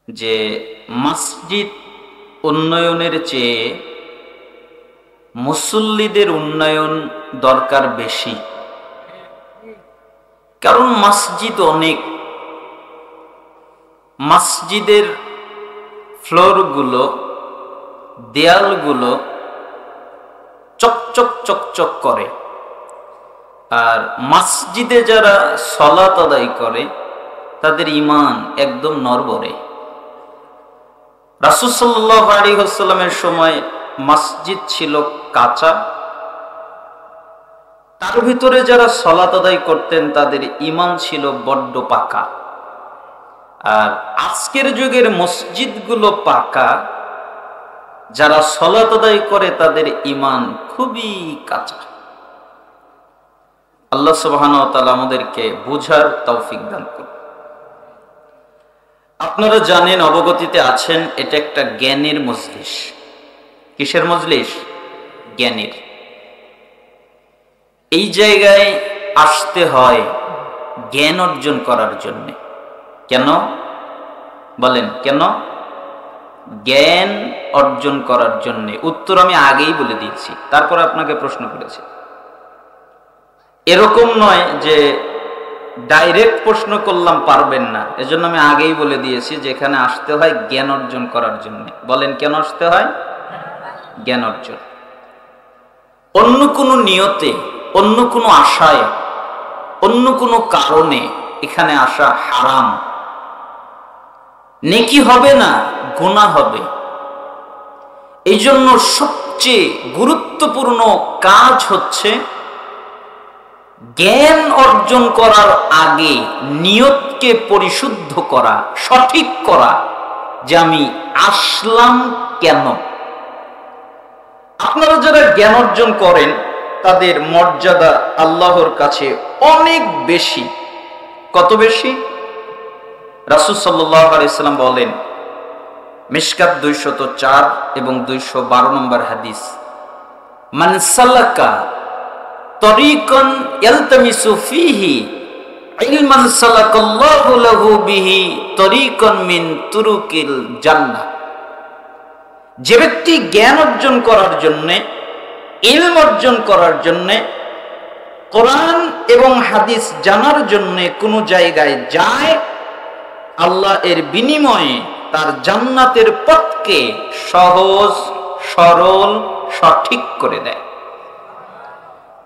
যে মসজিদ উন্নয়নের চেয়ে মুসল্লিদের উন্নয়ন দরকার বেশি। কারণ মসজিদ অনেক, মসজিদের ফ্লোরগুলো, দেয়ালগুলো চকচক চকচক করে, আর মসজিদে যারা সালাত আদায় করে তাদের ঈমান একদম নড়বড়ে। রাসূল সাল্লাল্লাহু আলাইহি ওয়াসাল্লামের সময় মসজিদ ছিল কাঁচা, তার ভিতরে যারা সালাত আদায় করতেন তাদের ঈমান ছিল বড্ড পাকা। আর আজকের যুগের মসজিদগুলো পাকা, যারা সালাত আদায় করে তাদের ঈমান খুবই কাঁচা। আল্লাহ সুবহানাহু ওয়া তাআলা আমাদেরকে বুঝার তৌফিক দান করুন। আপনারা জানেন, অবগতিতে আছেন, এটা একটা জ্ঞানের মজলিস। কিসের মজলিস? জ্ঞানের। এই জায়গায় আসতে হয় জ্ঞান অর্জন করার জন্য। কেন বলেন? কেন? জ্ঞান অর্জন করার জন্য। উত্তর আমি আগেই বলে দিয়েছি, তারপরে আপনাকে প্রশ্ন করেছি। এরকম নয় যে ডাইরেক্ট প্রশ্ন করলাম পারবেন না, এজন্য আমি আগেই বলে দিয়েছি যে এখানে আসতে হয় জ্ঞান অর্জন করার জন্য। বলেন কেন আসতে হয়? জ্ঞান অর্জন। অন্য কোনো নিয়তে, অন্য কোনো আশায়, অন্য কোনো কারণে এখানে আসা হারাম। নেকি হবে না, গুনাহ হবে। এই জন্য সবচেয়ে গুরুত্বপূর্ণ কাজ হচ্ছে জ্ঞান অর্জন করার আগে নিয়তকে পরিশুদ্ধ করা, সঠিক করা, যে আমি আসলাম কেন। আপনারা যারা জ্ঞান অর্জন করেন তাদের মর্যাদা আল্লাহর কাছে অনেক বেশি। কত বেশি? রাসূল সাল্লাল্লাহু আলাইহি ওয়াসাল্লাম বলেন, মিশকাত 204 এবং 212 নম্বর হাদিস, মান সালাকা তরিকান ইয়ালতামিসু ফীহি ইলমান সালাকাল্লাহু লাহু বিহি তরিকান মিন তুরুকিল জান্নাহ। যে ব্যক্তি জ্ঞান অর্জন করার জন্য, ইলম অর্জন করার জন্য, কোরআন এবং হাদিস জানার জন্য কোনো জায়গায় যায়, আল্লাহ এর বিনিময়ে তার জান্নাতের পথকে সহজ, সরল, সঠিক করে দেয়।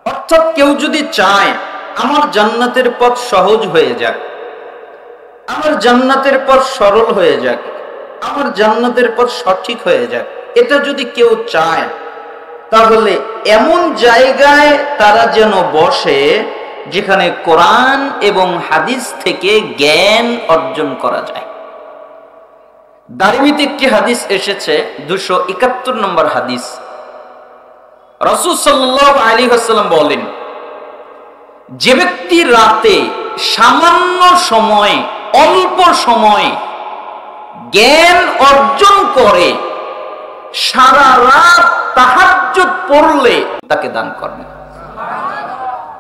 অর্থাৎ কেউ যদি চায় আমার জান্নাতের পথ সহজ হয়ে যাক, আমার জান্নাতের পথ সরল হয়ে যাক, আমার জান্নাতের পথ সঠিক হয়ে যাক, এটা যদি কেউ চায়, তাহলে এমন জায়গায় তারা যেন বসে যেখানে কোরআন এবং হাদিস থেকে জ্ঞান অর্জন করা যায়। দারিমিতে একটি হাদিস এসেছে, 271 নম্বর হাদিস। রাসূল সাল্লাল্লাহু আলাইহি ওয়াসাল্লাম বলেন, যে ব্যক্তি রাতে সামান্য সময়, অল্প সময় জ্ঞান অর্জন করে, সারা রাত তাহাজ্জুদ পড়লে তাকে দান করবেন।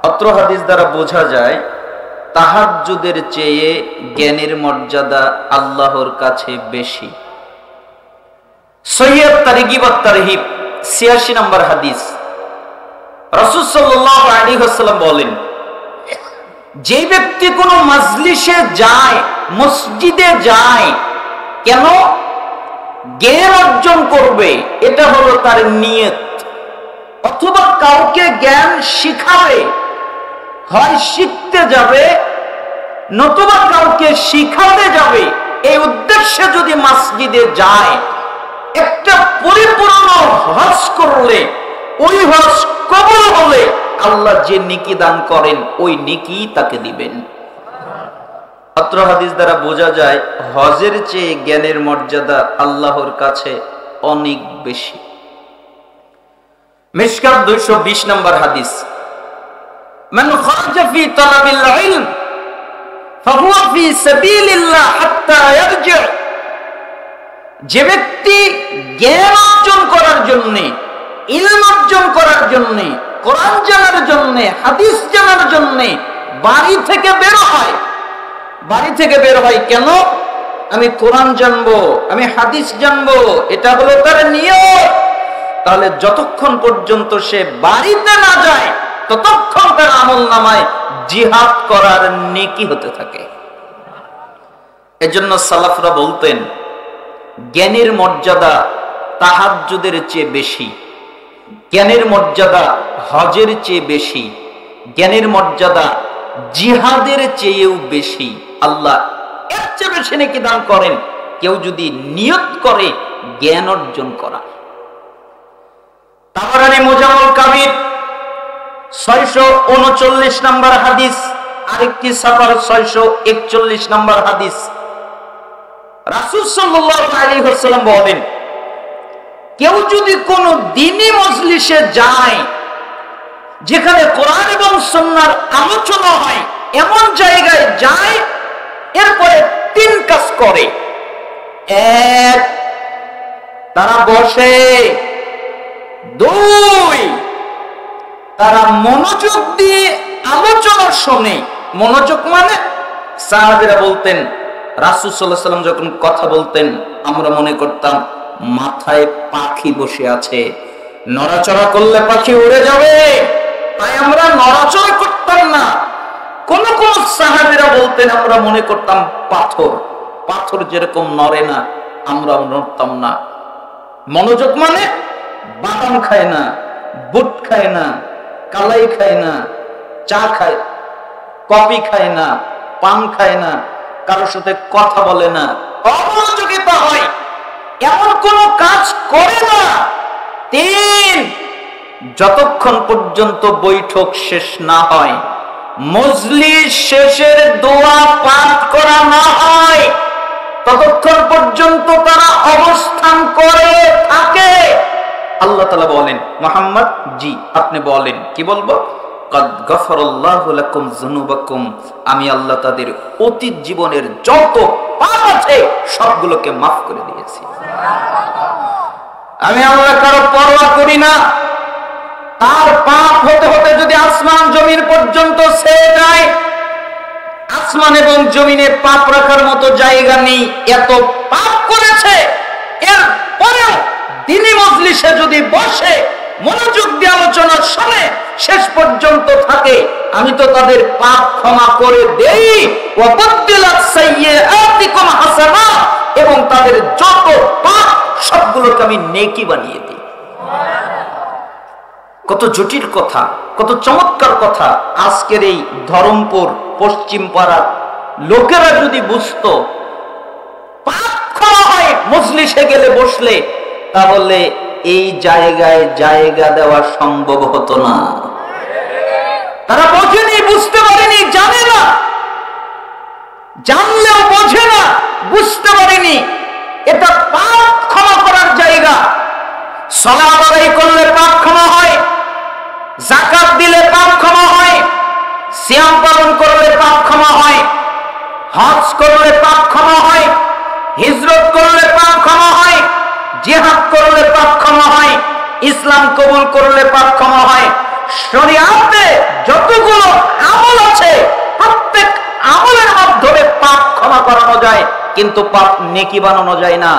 অত্র হাদিস দ্বারা বোঝা যায় তাহাজ্জুদের চেয়ে জ্ঞানের মর্যাদা আল্লাহর কাছে বেশি। সহিহ তারগিব ওয়াত তারহিব 86 নম্বর হাদিস। রাসূল সাল্লাল্লাহু আলাইহি ওয়াসাল্লাম বলেন, যে ব্যক্তি কোনো মজলিসে যায়, মসজিদে যায়, কেন? জ্ঞান অর্জন করবে, এটা হলো তার নিয়ত। অথবা কাউকে জ্ঞান শিখাবে, হয় শিখতে যাবে নতুবা কাউকে শিখাতে যাবে, এই উদ্দেশ্যে যদি মসজিদে যায়, একটা পরিপূর্ণ হজ করলে, ওই হজ কবুল হলে আল্লাহ যে নেকি দান করেন ওই নেকি তাকে দিবেন। অত্র হাদিস দ্বারা বোঝা যায় হজের চেয়ে জ্ঞানের মর্যাদা আল্লাহর কাছে অনেক বেশি। মিশকাত 220 নম্বর হাদিস, মান খারাজা ফি তালাবিল ইলম ফাহুয়া ফি সাবিলিল্লাহ হাত্তা ইয়ারজি। যে ব্যক্তি জ্ঞান অর্জন করার জন্য, ইলম অর্জন করার জন্য, কোরআন জানার জন্য, হাদিস জানার জন্য বাড়ি থেকে বের হয়, বাড়ি থেকে বের হয় কেন? আমি কোরআন জানবো, আমি হাদিস জানবো, এটা হলো তার নিয়ত, তাহলে যতক্ষণ পর্যন্ত সে বাড়িতে না যায় ততক্ষণ তার আমলনামায় জিহাদ করার নেকি হতে থাকে। এজন্য সালাফরা বলতেন জ্ঞানের মর্যাদা তাহাজ্জুদের চেয়ে বেশি, জ্ঞানের মর্যাদা হজের চেয়ে বেশি, জ্ঞানের মর্যাদা জিহাদের চেয়েও বেশি। আল্লাহ এর চেয়ে বেশি নেকি দান করেন কেউ যদি নিয়ত করে জ্ঞান অর্জন করা। তাবরানী মুজাম্মুল কাবির 639 নম্বর হাদিস, আরেকটি সাফার 641 নম্বর হাদিস। রাসূল সাল্লাল্লাহু আলাইহি ওয়াসাল্লাম বলেন কেউ যদি কোন দ্বীনি মজলিসে যায় যেখানে কোরআন এবং সুন্নাহর আলোচনা হয়, এমন জায়গায় যায়, এরপরে 3 কাজ করে। 1, তারা বসে। 2, তারা মনোযোগ দিয়ে আলোচনা শোনে। মনোযোগ মানে সাহাবীরা বলতেন রাসূল সাল্লাল্লাহু আলাইহি ওয়াসাল্লাম যখন কথা বলতেন আমরা মনে করতাম মাথায় পাখি বসে আছে, নড়াচড়া করলে পাখি উড়ে যাবে, তাই আমরা নড়াচড়া করতাম না। কোন কোন সাহাবীরা বলতেন আমরা মনে করতাম পাথর, পাথর যেরকম নড়ে না আমরা নড়তাম না। মনোযোগ মানে বাদাম খায় না, বুট খায় না, কালাই খায় না, চা খায়, কফি খায় না, পান খায় না, কারোর সাথে কথা বলে না, অমনোযোগিতা হয়, এমন কোন কাজ করে না। 3, যতক্ষণ পর্যন্ত বৈঠক শেষ না হয়, মজলিস শেষের দোয়া পাঠ করা না হয়, ততক্ষণ পর্যন্ত তারা অবস্থান করে থাকে। আল্লাহ তাআলা বলেন মুহাম্মদ জি আপনি বলেন, কি বলবো? কাদ গফারাল্লাহু লাকুম যুনুবাকুম, আমি আল্লাহ তাদের অতীত জীবনের যত পাপ আছে সবগুলোকে মাফ করে দিয়েছি। আমি আল্লাহ কারো পরোয়া করি না। তার পাপ হতে হতে যদি আসমান জমিন পর্যন্ত ছেয়ে যায়, আসমান এবং জমিনে পাপ রাখার মতো জায়গা নেই, এত পাপ করেছে। এর পরেও দ্বীনি মজলিসে যদি বসে মনোযোগ দিয়ে আলোচনা শুনে শেষ পর্যন্ত থাকে, আমি তো তাদের পাপ ক্ষমা করে দেই। ওয়াবাদদিলাত সাইয়্যাতিকুম হাসানাত, এবং তাদের যত পাপ সবগুলোকে আমি নেকি বানিয়ে দিই। কত জটিল কথা, কত চমৎকার কথা। আজকের এই ধরমপুর পশ্চিম পাড়ার লোকেরা যদি বুঝতো পাপ ক্ষমা হয় মজলিসে গেলে বসলে, তাহলে এই জায়গায় জায়গা দেওয়া সম্ভব হতো না। তারা বোঝেনি, বুঝতে পারেনি, জানে না, জানলেও বোঝে না, বুঝতে পারেনি এটা পাপ ক্ষমা করার জায়গা। সালাত আদায় করলে পাপ ক্ষমা হয়, যাকাত দিলে পাপ ক্ষমা হয়, সিয়াম পালন করলে পাপ ক্ষমা হয়, হজ করলে পাপ ক্ষমা হয়, হিজরত করলে পাপ ক্ষমা হয়, জিহাদ করলে পাপ ক্ষমা হয়, ইসলাম কবুল করলে পাপ ক্ষমা হয়। শরীয়তে যতগুলো আমল আছে প্রত্যেক আমলের মাধ্যমে পাপ ক্ষমা করানো যায়, কিন্তু পাপ নেকি বানানো যায় না।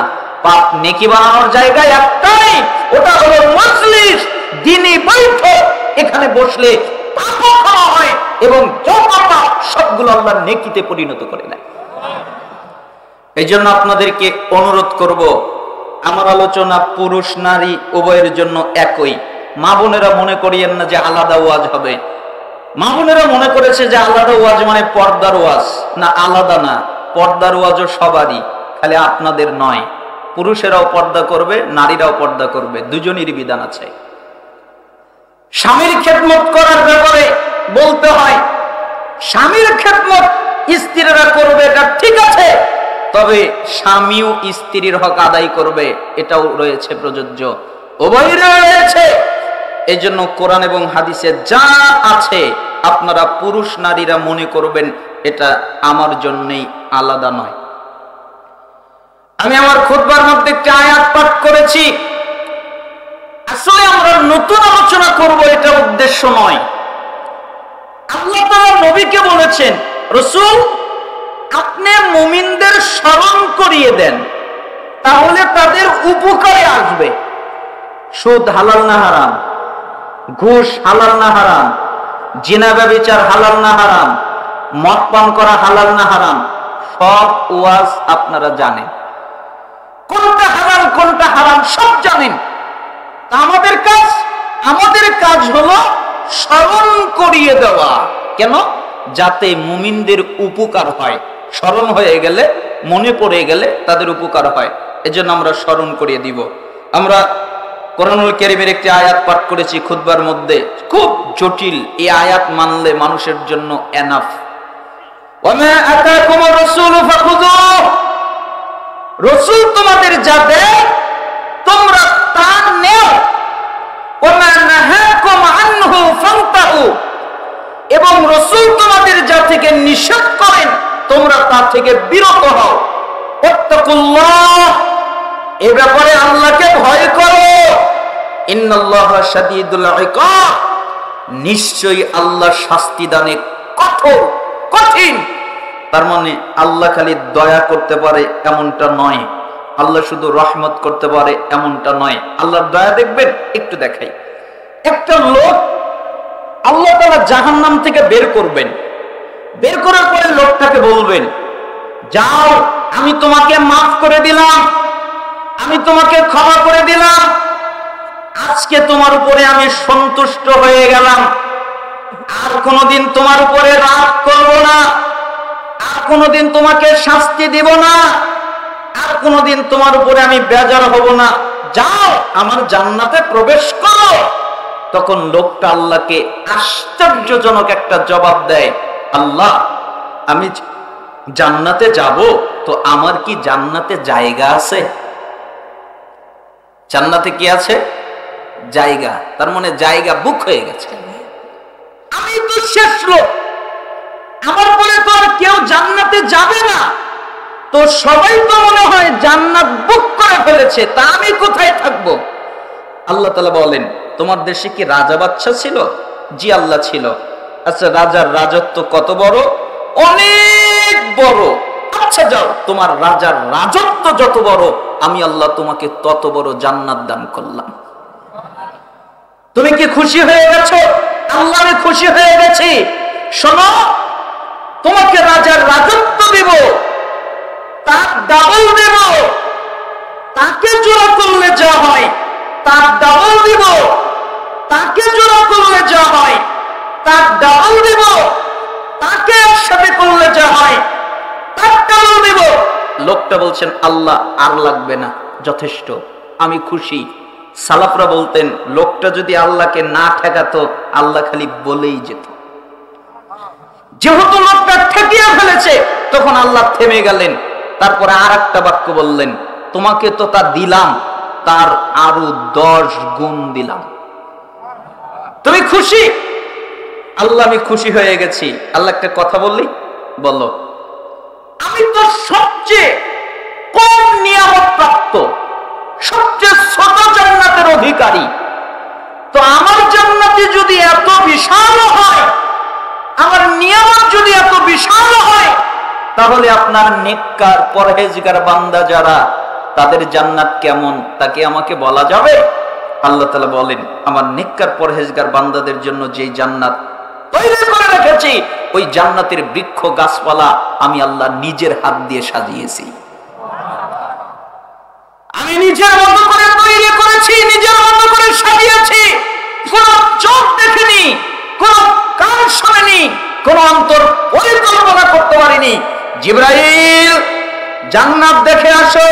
পাপ নেকি বানানোর জায়গায় একটাই, ওটা হলো মজলিস, দ্বীনি বৈঠক। এখানে বসলে পাপ ক্ষমা হয় এবং যত পাপ সবগুলো আল্লাহর নেকিতে পরিণত করে নেয়। এই জন্য আপনাদেরকে অনুরোধ করব, আমার আলোচনা পুরুষ নারী উভয়ের জন্য একই। মা বোনেরা মনে করিয়েন না যে আলাদা ওয়াজ হবে। মা বোনেরা মনে করেছে যে আলাদা ওয়াজ মানে পর্দার ওয়াজ। না, আলাদা না, পর্দার ওয়াজও সবারই, খালি আপনাদের নয়। পুরুষেরাও পর্দা করবে, নারীরাও পর্দা করবে, দুজনেরই বিধান আছে। স্বামীর খেদমত করার ব্যাপারে বলতে হয়, স্বামীর খেদমত স্ত্রীরা করবে, এটা ঠিক আছে, তবে স্বামীও স্ত্রীর হক আদায় করবে, এটাও রয়েছে প্রযোজ্য, উভয়ই রয়েছে। এই জন্য কোরআন এবং হাদিসে যা আছে আপনারা পুরুষ নারীরা মনে করবেন এটা আমার জন্যই আলাদা নয়। আমি আমার খুতবার মধ্যে একটা আয়াত পাঠ করেছি, আসলে আমরা নতুন আলোচনা করব এটা উদ্দেশ্য নয়। আল্লাহ তাআলা নবীকে বলেছেন, রাসূল আপনি মুমিনদের স্মরণ করিয়ে দেন, তাহলে তাদের উপকারে আসবে। সুদ হালাল না হারাম? ঘুষ হালাল না হারাম? জিনা ব্যভিচার হালাল না হারাম? মদ পান করা হালাল না হারাম? সব ওয়াজ আপনারা জানেন, কোনটা হালাল কোনটা হারাম সব জানেন। আমাদের কাজ হলো স্মরণ করিয়ে দেওয়া। কেন? যাতে মুমিনদের উপকার হয়, স্মরণ হয়ে গেলে, মনে পড়ে গেলে তাদের উপকার হয়, এজন্য আমরা স্মরণ করিয়ে দিব। আমরা কোরআনুল কারীমের একটি আয়াত পাঠ করেছি খুতবার মধ্যে, খুব জটিল। এই আয়াত মানলে মানুষের জন্য এনাফ। ওয়ামা আতাকুমুর রাসূলু ফাখুযুহু, রাসূল তোমাদের যা দেয় তোমরা তা নেও। ওয়ামা নাহাকুম আনহু ফান্তাহু, এবং রাসূল তোমাদের যা থেকে নিষেধ করেন তোমরা তা থেকে বিরত হও। ওয়াত্তাকুল্লাহ, এই ব্যাপারে আল্লাহকে ভয় করো। ইন্নাল্লাহা শাদীদুল ইকাব, নিশ্চয়ই আল্লাহ শাস্তি দানে কঠোর, কঠিন। তার মানে আল্লাহ খালি দয়া করতে পারে এমনটা নয়, আল্লাহ শুধু রহমত করতে পারে এমনটা নয়। আল্লাহর দয়া দেখবেন, একটু দেখাই। একটা লোক আল্লাহ তাআলা জাহান্নাম থেকে বের করবেন, বের করার পরে লোকটাকে বলবেন, যাও আমি তোমাকে মাফ করে দিলাম, আমি তোমাকে ক্ষমা করে দিলাম, আজকে তোমার উপরে আমি সন্তুষ্ট হয়ে গেলাম, আর কোনোদিন তোমার উপরে রাগ করব না, আর কোনোদিন তোমাকে শাস্তি দিব না, আর কোনোদিন তোমার উপরে আমি বেজার হব না, যাও আমার জান্নাতে প্রবেশ করো। তখন লোকটা আল্লাহকে আশ্চর্যজনক একটা জবাব দেয়, আল্লাহ আমি জান্নাতে যাব, তো আমার কি জান্নাতে জায়গা আছে? জান্নাতে কি আছে? জায়গা। তার মানে জায়গা বুক হয়ে গেছে। আমি তো শেষ লোক, আমার পরে তো আর কেউ জান্নাতে যাবে না, তো সবাই তো মনে হয় জান্নাত বুক করে ফেলেছে, তা আমি কোথায় থাকবো? আল্লাহ তাআলা বলেন, তোমার দেশে কি রাজা বাদশা ছিল? জি আল্লাহ ছিল। আচ্ছা রাজার রাজত্ব কত বড়? অনেক বড়। আচ্ছা যাও, তোমার রাজার রাজত্ব যত বড়, আমি আল্লাহ তোমাকে তত বড় জান্নাত দান করলাম। তুমি কি খুশি হয়ে গেছো? আল্লাহ আমি খুশি হয়ে গেছি। শোনো, তোমাকে রাজার রাজত্ব দেব, তার ডাবল দেব, তাকে জোড়া করলে যা হয় তার ডাবল দেব, তাকে জোড়া করলে যা হয় তার ডাবল দেব, তাকে একসাথে করলে যা হয় তার ডাবল দেব। লোকটা বলছেন, আল্লাহ আর লাগবে না, যথেষ্ট, আমি খুশি। সালাফরা বলতেন, লোকটা যদি আল্লাহকে না ঠেকাতো, আল্লাহ খালি বলেই যেত। যেহেতু লোকটা ঠেকিয়ে ফেলেছে, তখন আল্লাহ থেমে গেলেন। তারপরে আর একটা বাক্য বললেন, তোমাকে তো তা দিলাম, তার আরো 10 গুণ দিলাম। তুমি খুশি? আল্লাহ আমি খুশি হয়ে গেছি। আল্লাহ একটা কথা বললি, বলো, আমি তো সবচেয়ে কম নিয়ামত প্রাপ্ত, সবচেয়ে ছোট জান্নাতের অধিকারী, তো আমার জান্নাতে যদি এত বিশাল হয়, আমার নিয়ামত যদি এত বিশাল হয়, তাহলে আপনার নেককার পরহেজগার বান্দা যারা, তাদের জান্নাত কেমন তাকে আমাকে বলা যাবে? আল্লাহ তাআলা বলেন, আমার নেককার পরহেজগার বান্দাদের জন্য যে জান্নাত তৈরি করে রেখেছি, ওই জান্নাতের বৃক্ষ গাছপালা আমি আল্লাহ নিজের হাত দিয়ে সাজিয়েছি। আমি নিজের মতো করে তৈরি করেছি, নিজের মতো করে সাজিয়েছি। কোন চোখ দেখেনি, কোন কান শোনেনি, কোন অন্তর পরিকল্পনা করতে পারিনি। জিবরাইল জান্নাত দেখে আসো,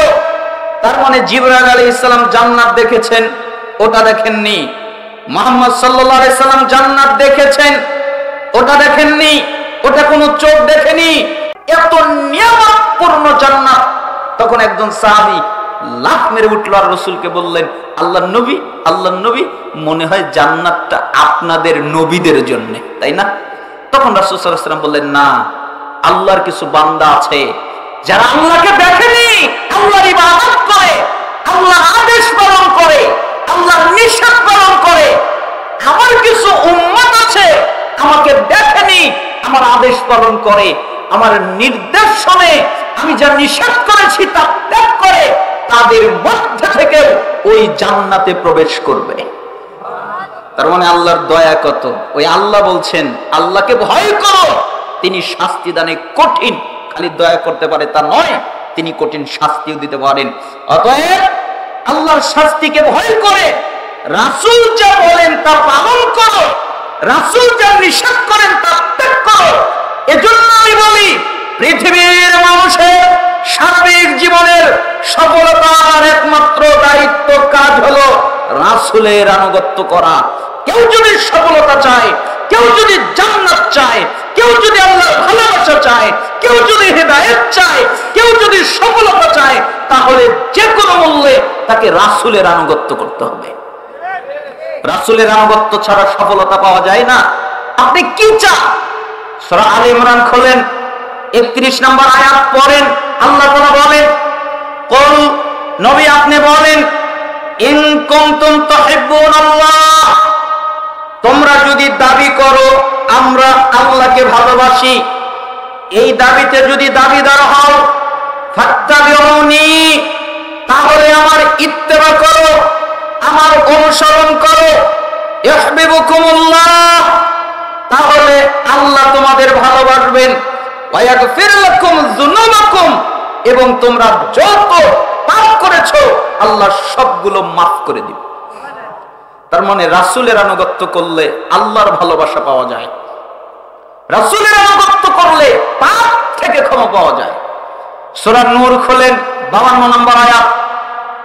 তার মানে জিবরাইল আলাইহিস সালাম জান্নাত দেখেছেন, ওটা দেখেননি। মুহাম্মদ সাল্লাল্লাহু আলাইহি সাল্লাম জান্নাত দেখেছেন, ওটা দেখেননি, ওটা কোনো চোখ দেখেনি। এত নিয়ামতপূর্ণ জান্নাত। তখন একজন সাহাবী লাফ মেরে উঠল আর রাসূলকে বললেন, আল্লাহর নবী, আল্লাহর নবী, মনে হয় জান্নাতটা আপনাদের নবীদের জন্য, তাই না? তখন রাসূল সাল্লাল্লাহু আলাইহি ওয়াসাল্লাম বললেন, না, আল্লাহর কিছু বান্দা আছে যারা আল্লাহকে দেখেনি, আল্লাহর ইবাদত করে, আল্লাহর আদেশ পালন করে, আল্লাহর নিষেধ পালন করে। আমার কিছু উম্মত আছে আমাকে দেখেনি, আমার আদেশ পালন করে, আমার নির্দেশ শুনে আমি যা নিষেধ করেছি তা ত্যাগ করে তাদের মধ্যে থেকে ওই জান্নাতে প্রবেশ করবে। তার মানে আল্লাহর দয়া কত! ওই আল্লাহ বলছেন আল্লাহকে ভয় করো, তিনি শাস্তি দানে কঠিন। খালি দয়া করতে পারে তা নয়, তিনি কঠিন শাস্তিও দিতে পারেন। অতএব আল্লাহর শাস্তিকে ভয় করে রাসূল যা বলেন তা পালন করো, রাসূল যা নিষেধ করেন তা ত্যাগ করো। এজন্য আমি বলি পৃথিবীর মানুষের সার্বিক জীবনের সফলতার একমাত্র দায়িত্ব কাজ হলো রাসূলের আনুগত্য করা। কেউ যদি সফলতা চায়, কেউ যদি জান্নাত চায়, কেউ যদি আল্লাহর ভালোবাসা চায়, কেউ যদি হেদায়েত চায়, কেউ যদি সফলতা চায়, তাহলে যে কোনো মূল্যে তাকে রাসূলের আনুগত্য করতে হবে। রাসূলের আনুগত্য ছাড়া সফলতা পাওয়া যায় না। আপনি কি চান? সূরা আলে ইমরান খোলেন, 31 নম্বর আয়াত পড়েন। আল্লাহ তাআলা বলেন, কুল, নবী আপনি বলেন, ইন কুনতুম তুহিব্বুনাল্লাহ, তোমরা যদি দাবি করো আমরা আল্লাহকে ভালোবাসি, এই দাবিতে যদি দাবিদার হও, ফাত্তাবিউনি, তাহলে আমার ইত্তেবা করো, আমার অনুসরণ করো। ইউহিব্বুকুমুল্লাহ, তাহলে আল্লাহ তোমাদের ভালোবাসবেন। ওয়া ইয়াগফির লাকুম যুনুবাকুম, এবং তোমরা যত পাপ করেছো আল্লাহ সবগুলো মাফ করে দিবেন। তার মানে রাসূলের আনুগত্য করলে আল্লাহর ভালোবাসা পাওয়া যায়, রাসূলের আনুগত্য করলে পাপ থেকে ক্ষমা পাওয়া যায়। সূরা নূর খোলেন, 52 নম্বর আয়াত,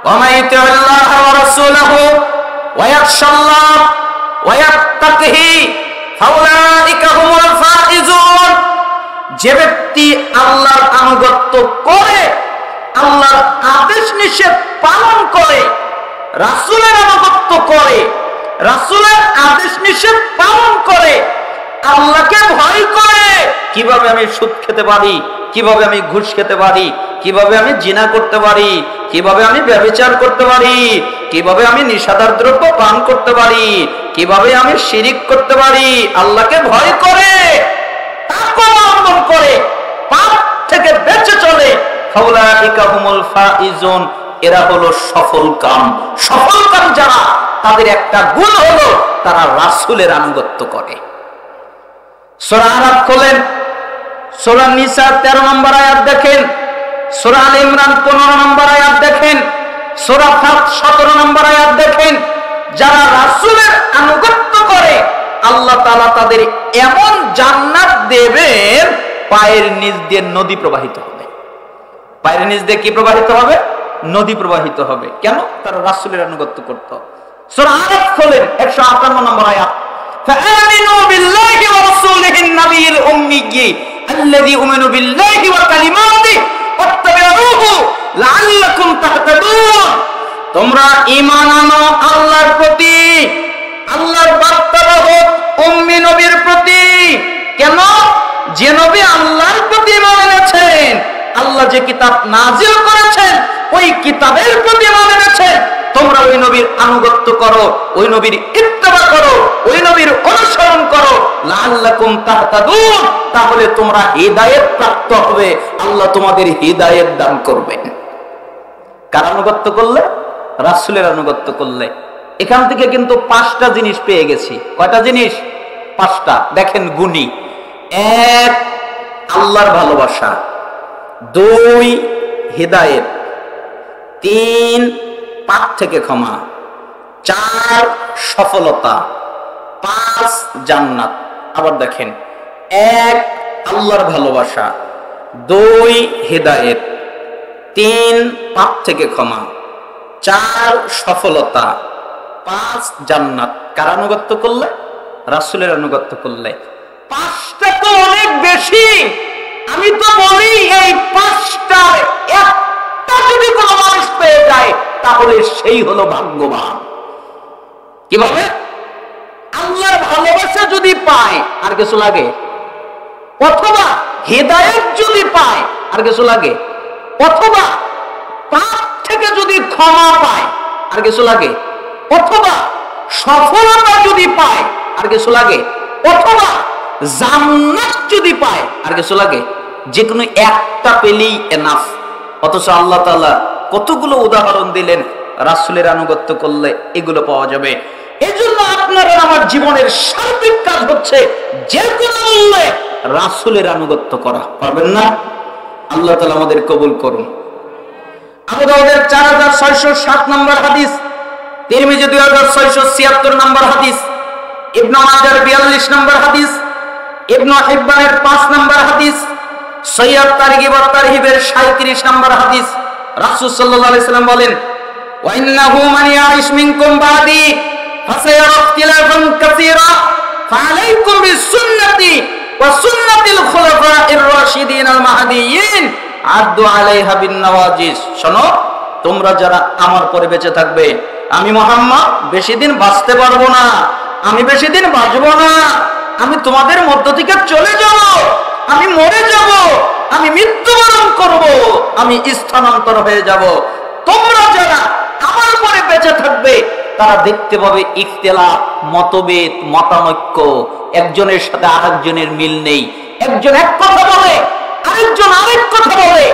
ওয়া মান ইউতিল্লাহ ওয়া রাসূলাহু ওয়া ইয়াখশাল্লাহ ওয়া ইয়াত্তাকিহি ফাউলাইকা হুমুল ফাইজুন, যে ব্যক্তি আল্লাহর আনুগত্য করে, আল্লাহর আদেশ নিষেধ পালন করে, রাসূলের আনুগত্য করে, রাসূলের আদেশ নিষেধ পালন করে, আল্লাহকে ভয় করে, কিভাবে আমি সুদ খেতে পারি, কিভাবে আমি ঘুষ খেতে পারি, কিভাবে আমি জিনা করতে পারি, কিভাবে আমি ব্যভিচার করতে পারি, কিভাবে আমি নিষিদ্ধ দ্রব্য পান করতে পারি, কিভাবে আমি শিরিক করতে পারি, আল্লাহকে ভয় করে, তাকওয়া অবলম্বন করে, পাপ থেকে বেঁচে চলে, ফাউলাইকা হুমুল ফাইজুন, এরা হলো সফল কাম। সফল কাম যারা, তাদের একটা গুণ হলো তারা রাসূলের আনুগত্য করে। সূরা আরাফ খোলেন, সূরা নিসা 13 নম্বর আয়াত দেখেন, সূরা আলে ইমরান 15 নম্বর আয়াত দেখেন, সূরা ফাত 17 নম্বর আয়াত দেখেন। যারা রাসূলের আনুগত্য করে আল্লাহ তাআলা তাদের এমন জান্নাত দেবেন, পায়ের নিচ দিয়ে নদী প্রবাহিত হবে। পায়ের নিচ দিয়ে কি প্রবাহিত হবে? নদী প্রবাহিত হবে। কেন? তারা রাসূলের আনুগত্য করত। সূরা আরাফ খোলেন, 158 নম্বর আয়াত, فآمنوا بالله ورسوله النبي الأمي الذي يؤمن بالله وكلماته واتبعوه لعلكم تهتدون, তোমরা ঈমান আনো আল্লাহর প্রতি, আল্লাহর বার্তাবাহক উম্মি নবীর প্রতি। কেন? যে নবী আল্লাহর প্রতি ঈমান এনেছেন, আল্লাহ যে কিতাব নাজিল করেছেন ওই কিতাবের প্রতি ঈমান এনেছেন, তোমরা ওই নবীর আনুগত্য করো, ওই নবীর ইত্তেবা করো, ওই নবীর অনুসরণ করো, লাআল্লাকুম তাহতাদুন, তাহলে তোমরা হিদায়াত প্রাপ্ত হবে, আল্লাহ তোমাদের হিদায়াত দান করবেন। কার আনুগত্য করলে? রাসূলের আনুগত্য করলে। এখান থেকে কিন্তু 5টা জিনিস পেয়ে গেছি। কয়টা জিনিস? 5টা। দেখেন গুণী। 1, আল্লাহর ভালোবাসা, 2, হিদায়াত, 3, পাপ থেকে ক্ষমা, 4, সফলতা, 5, জান্নাত। আবার দেখেন, 1, আল্লাহর ভালোবাসা, 2, হিদায়াত, 3, পাপ থেকে ক্ষমা, 4, সফলতা, 5, জান্নাত। কার আনুগত্য করলে? রাসূলের আনুগত্য করলে। 5টা তো অনেক বেশি। আমি তো বলি এই 5টার একটা যদি কোনো মানুষ পেয়ে যায় তাহলে সেই হলো ভাগ্যবান। কিভাবে? আল্লাহর ভালোবাসা যদি পায় আর কিছু লাগে, অথবা হিদায়াত যদি পায় আর কিছু লাগে, অথবা পাপ থেকে যদি ক্ষমা পায় আর কিছু লাগে, অথবা সফলতা যদি পায় আর কিছু লাগে, অথবা জান্নাত যদি পায় আর কিছু লাগে, যে কোনো একটা পেলেই এনাফ। অথচ আল্লাহ তাআলা কতগুলো উদাহরণ দিলেন রাসূলের আনুগত্য করলে এগুলো পাওয়া যাবে। এজন্য আপনার আমার জীবনের সার্বিক কাজ হচ্ছে যে কোনো মূল্যে রাসূলের আনুগত্য করা। পারবেন না? আল্লাহ তাআলা আমাদের কবুল করুন। আবু দাউদের 4607 নম্বর হাদিস, তিরমিজি 2676 নম্বর হাদিস, ইবনে মাজার 42 নম্বর হাদিস, ইবনে হিব্বানের 5 নম্বর হাদিস, সহিহ তারগিব ওয়া তারহিবের 37 নম্বর হাদিস। রাসূল সাল্লাল্লাহু আলাইহি সাল্লাম বলেন, ওয়া ইন্নাহু মান ইয়াইশ মিনকুম বাদি ফাসায়ারা ইখতিলাফান কাসীরা ফাআলাইকুম বিসুন্নতি ওয়া সুন্নাতিল খুলাফা'iর রাশিদিন আল মাহদিয়্যিন আদু আলাইহা বিন নওয়াজিস। শোনো, তোমরা যারা আমার পরে বেঁচে থাকবে, আমি মুহাম্মদ বেশি দিন বাঁচতে পারবো না, আমি বেশি দিন বাঁচবো না, আমি তোমাদের মধ্য থেকে চলে যাব, আমি মরে যাব, আমি মৃত্যুবরণ করব, আমি স্থানান্তর হয়ে যাব। তোমরা যারা আমার পরে বেঁচে থাকবে তারা দেখতে পাবে ইখতিলাফ, মতভেদ, মতানৈক্য, একজনের সাথে আরেকজনের মিল নেই, একজন এক কথা বলে আরেকজন আরেক কথা বলে,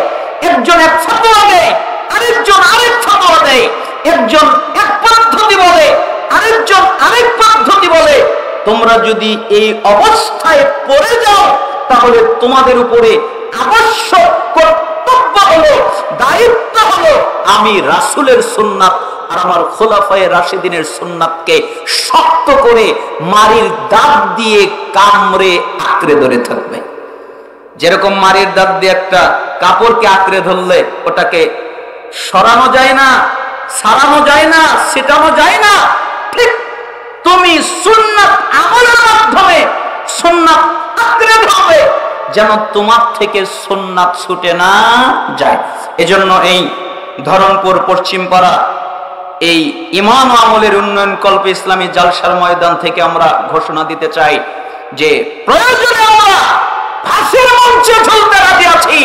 একজন এক ফতোয়া দেয় আরেকজন আরেক ফতোয়া দেয়, একজন এক পদ্ধতি বলে আরেকজন আরেক পদ্ধতি বলে। তোমরা যদি এই অবস্থায় পড়ে যাও তাহলে তোমাদের উপরে আবশ্যক কর্তব্য হলো, দায়িত্ব হলো, আমি রাসূলের সুন্নাত আর আমার খোলাফায়ে রাশিদিনের সুন্নাতকে শক্ত করে মারির দাঁত দিয়ে কামড়ে আঁকড়ে ধরে থাকবে। যেরকম মারির দাঁত দিয়ে একটা কাপড়কে আঁকড়ে ধরলে ওটাকে সরানো যায় না, সারানো যায় না, ছিটানো যায় না, ঠিক তুমি সুন্নাত আমলের মাধ্যমে সুন্নাত আঁকড়ে ধরবে যেন তোমার থেকে সুন্নাত ছুটে না যায়। এজন্য এই ধরমপুর পশ্চিমপাড়া এই ইমান ও আমলের উন্নয়ন কল্প ইসলামী জালসার ময়দান থেকে আমরা ঘোষণা দিতে চাই যে প্রয়োজনে আমরা ফাঁসির মঞ্চে ঝুলতে রাজি আছি,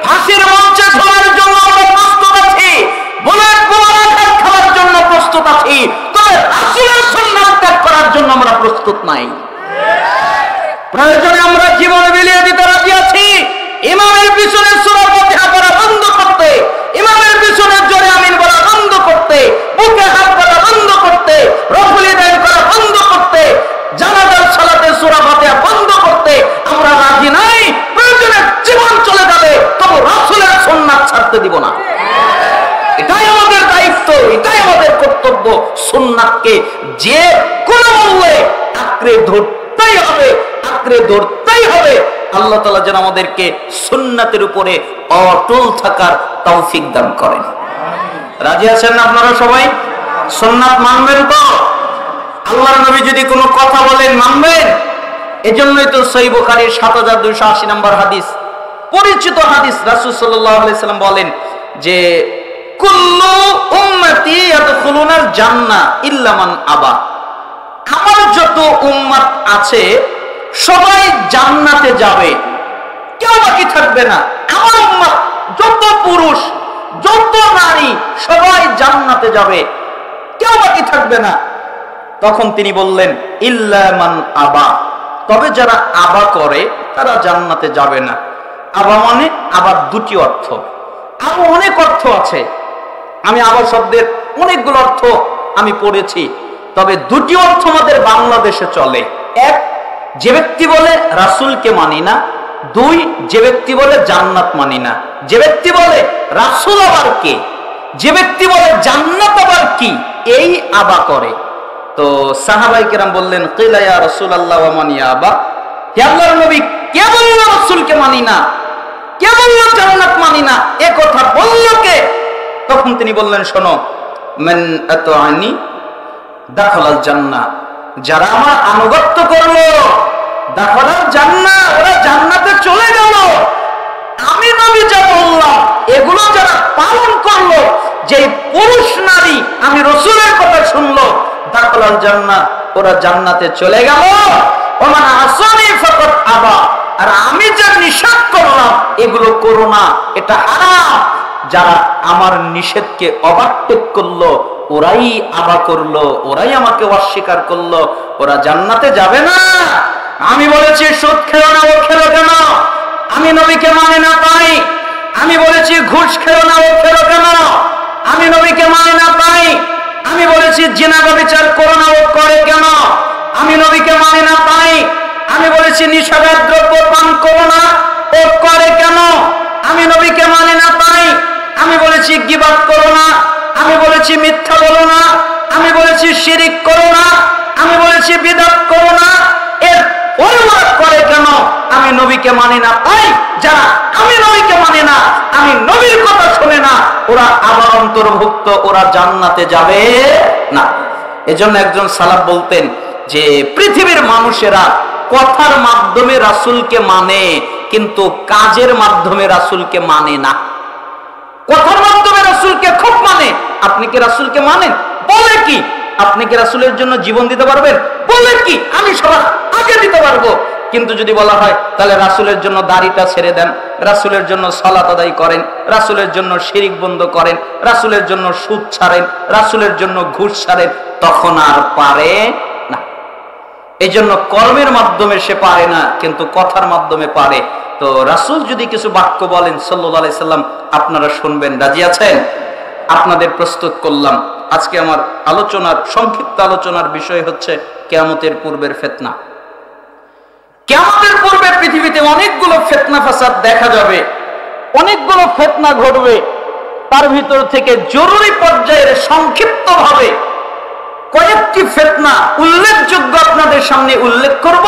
ফাঁসির মঞ্চে ঝোলার জন্য আমরা প্রস্তুত আছি, বুলেট বোমার আঘাত খাওয়ার জন্য প্রস্তুত আছি, তবে রাসূলের সুন্নাত ত্যাগ করার জন্য আমরা প্রস্তুত নাই। প্রয়োজনে আমরা জীবন বিলিয়ে দিতে রাজি আছি, ইমামের পিছনে সূরা ফাতিহা পড়া বন্ধ করতে, ইমামের পিছনে জোরে আমিন বলা বন্ধ করতে, বুকে হাত দেওয়া বন্ধ করতে, রফুল ইদান করা বন্ধ করতে, জানাজার সালাতে সূরা ফাতিহা বন্ধ করতে আমরা রাজি নাই। প্রয়োজনে জীবন চলে যাবে তবু রাসূলের সুন্নাত ছাড়তে দিব না। এটাই আমাদের দায়িত্ব, এটাই আমাদের কর্তব্য। সুন্নাতকে যে কোনো মূল্যে আঁকড়ে ধরতেই হবে, আঁকড়ে ধরতেই হবে। আল্লাহ তাআলা যেন আমাদেরকে সুন্নাতের উপরে অটল থাকার তৌফিক দান করেন। রাজি আছেন না আপনারা সবাই? সুন্নাত মানবেন তো? আল্লাহর নবী যদি কোনো কথা বলেন মানবেন? এজন্যই তো সহিহ বুখারীর 7280 নম্বর হাদিস, পরিচিত হাদিস, রাসূল সাল্লাল্লাহু আলাইহি সাল্লাম বলেন যে কুল্লু উম্মতি ইয়াদখুলুনাল জান্নাহ ইল্লা মান আবা। আমার যত উম্মত আছে সবাই জান্নাতে যাবে, কেউ বাকি থাকবে না। আমার উম্মত যত পুরুষ যত নারী সবাই জান্নাতে যাবে, কেউ বাকি থাকবে না। তখন তিনি বললেন ইল্লা মান আবা, তবে যারা আবা করে তারা জান্নাতে যাবে না। আবা মানে আবার দুটি অর্থ, আরো অনেক অর্থ আছে। আমি আবা শব্দের অনেকগুলো অর্থ আমি পড়েছি, তবে দুটি অর্থ আমাদের বাংলাদেশে চলে। এক, যে ব্যক্তি বলে রাসূলকে মানি না। দুই, যে ব্যক্তি বলে জান্নাত মানি না। যে ব্যক্তি বলে রাসূল আবার কে, যে ব্যক্তি বলে জান্নাত আবার কি, এই আবা করে। তো সাহাবায়ে কেরাম বললেন কিলা ইয়া রাসূলুল্লাহ ওয়া মান ইয়া আবা, হে আল্লাহর নবী, কে বলল রাসূলকে মানি না, কে বলল জান্নাত মানি না, এ কথা বলল কে? তখন তিনি বললেন শোনো, মান আতাআনি দাখালাল জান্নাহ, যারা আমার আনুগত্য করলো দাখালাল জান্নাহ, ওরা জান্নাতে চলে গেল। আমি নবী যা বললাম এগুলো যারা পালন করলো, যে পুরুষ নারী আমি রাসূলের কথা শুনলো, দাখালাল জান্নাহ, ওরা জান্নাতে চলে গেল। ওমান আসানি ফাকাত আবা, আর আমি যা নিষেধ করলাম এগুলো করো না, এটা হারাম, যারা আমার নিষেধকে ওভারটেক করলো ওরাই আবা করলো, ওরাই আমাকে অস্বীকার করলো, ওরা জান্নাতে যাবে না। আমি বলেছি সুদ খেলো না, ও খেলো কেন? আমি নবীকে মানে না তাই আমি বলেছি ঘুষ খেলো না, ও খেলো কেন? আমি নবীকে মানে না তাই আমি বলেছি জিনা ব্যভিচার করো না, ও করে কেন? আমি নবীকে মানে না তাই আমি বলেছি নিষেধাজ্ঞ দ্রব্য পান করো না, ও করে কেন? আমি নবীকে মানে না তাই আমি বলেছি গীবত করো না, আমি বলেছি মিথ্যা বলো না, আমি বলেছি শিরিক করো না, আমি বলেছি বিদআত করো না, এর পরিবার করে কেন? আমি নবীকে মানি না তাই যারা আমি নবীকে মানে না, আমি নবীর কথা শুনে না, ওরা আবার অন্তর্ভুক্ত, ওরা জান্নাতে যাবে না। এজন্য একজন সালাফ বলতেন যে পৃথিবীর মানুষেরা কথার মাধ্যমে রাসূলকে মানে, কিন্তু কাজের মাধ্যমে রাসূলকে মানে না। কথার মাধ্যমে রাসূলকে খুব মানে, আপনি কি রাসূলকে মানেন? বলে কি আপনি কি রাসূলের জন্য জীবন দিতে পারবেন? বলে কি আমি সবার আগে দিতে পারবো। কিন্তু যদি বলা হয় তাহলে রাসূলের জন্য দাড়িটা ছেড়ে দেন, রাসূলের জন্য সালাত আদায় করেন, রাসূলের জন্য শিরিক বন্ধ করেন, রাসূলের জন্য সুদ ছাড়েন, রাসূলের জন্য ঘুষ ছাড়েন, তখন আর পারে না। এই জন্য কর্মের মাধ্যমে সে পারে না, কিন্তু কথার মাধ্যমে পারে। তো রাসূল যদি কিছু বাক্য বলেন সাল্লাল্লাহু আলাইহি সাল্লাম, আপনারা শুনবেন, রাজি আছেন? আপনাদের প্রস্তুত করলাম। আজকে আমার সংক্ষিপ্ত আলোচনার বিষয় হচ্ছে কিয়ামতের পূর্বের ফিতনা। কিয়ামতের পূর্বে পৃথিবীতে অনেকগুলো ফিতনা ফাসাদ দেখা যাবে, অনেকগুলো ফিতনা ঘটবে। তার ভিতর থেকে জরুরি পর্যায়ের সংক্ষিপ্তভাবে কয়েকটি ফিতনা উল্লেখযোগ্য আপনাদের সামনে উল্লেখ করব।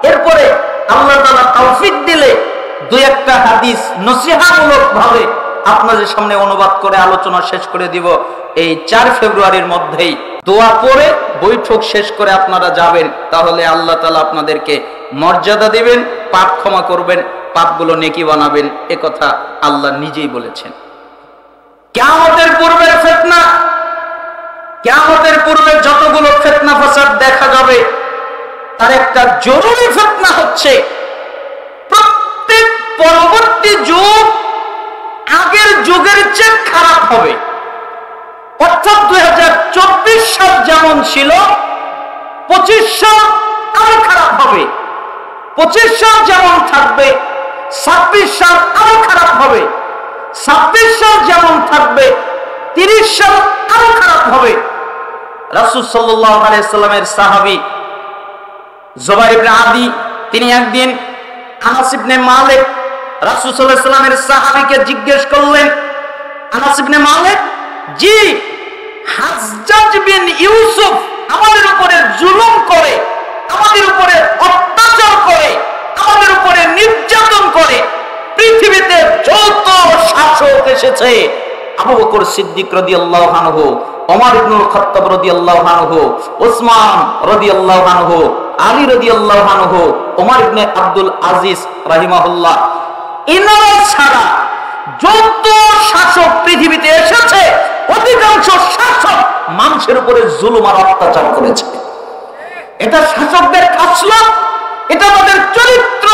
এরপরে আল্লাহ তাআলা তৌফিক দিলে দুই একটা হাদিস নসিহতমূলক ভাবে আপনাদের সামনে অনুবাদ করে আলোচনা শেষ করে দিব। এই 4 ফেব্রুয়ারির মধ্যেই দোয়া পড়ে বৈঠক শেষ করে আপনারা যাবেন, তাহলে আল্লাহ তাআলা আপনাদেরকে মর্যাদা দিবেন, পাপ ক্ষমা করবেন, পাপগুলো নেকি বানাবেন। এ কথা আল্লাহ নিজেই বলেছেন। কিয়ামতের পূর্বের ফিতনা, কিয়ামতের পূর্বে যতগুলো ফিতনা ফাসাদ দেখা যাবে তার একটা জরুরি ফিতনা হচ্ছে প্রত্যেক পরবর্তী যুগ আগের যুগের চেয়ে খারাপ হবে। অর্থাৎ 2024 সাল যেমন ছিল 25 সাল আরো খারাপ হবে, 25 সাল যেমন থাকবে 26 সাল আরো খারাপ হবে, 26 সাল যেমন থাকবে 30 সাল আরো খারাপ হবে। রাসূল সাল্লাল্লাহু আলাইহি সাল্লামের সাহাবী জুবাইর ইবনে আদি তিনি একদিন আনাস ইবনে মালিক রাসূল সাল্লাল্লাহু আলাইহি সাল্লামের সাহাবীকে জিজ্ঞেস করলেন, আনাস ইবনে মালিক, জি হাজ্জাজ বিন ইউসুফ আমাদের উপরে জুলুম করে, আমাদের উপরে অত্যাচার করে, আমাদের উপরে নির্যাতন করে, পৃথিবীতে যত শাসক এসেছে আবু বকর সিদ্দিক রাদিয়াল্লাহু আনহু, ওমর ইবনুল খাত্তাব রাদিয়াল্লাহু আনহু, ওসমান রাদিয়াল্লাহু আনহু, আলী রাদিয়াল্লাহু আনহু, ওমর ইবনে আব্দুল আজিজ রাহিমাহুল্লাহ, ইনারা ছাড়া যত শাসক পৃথিবীতে এসেছে অধিকাংশ শাসক মানুষের উপরে জুলুম আর অত্যাচার করেছে। এটা শাসকদের খাসলত, এটা তাদের চরিত্র।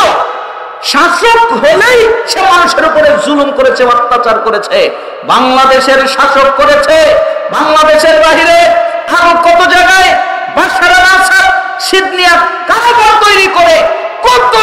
শাসক হলেই সে মানুষের উপরে জুলুম করেছে, অত্যাচার করেছে। বাংলাদেশের শাসক করেছে, বাংলাদেশের বাহিরে আরো কত জায়গায় বাশার আল-আসাদ সিদনিয়া কারাগার তৈরি করে কত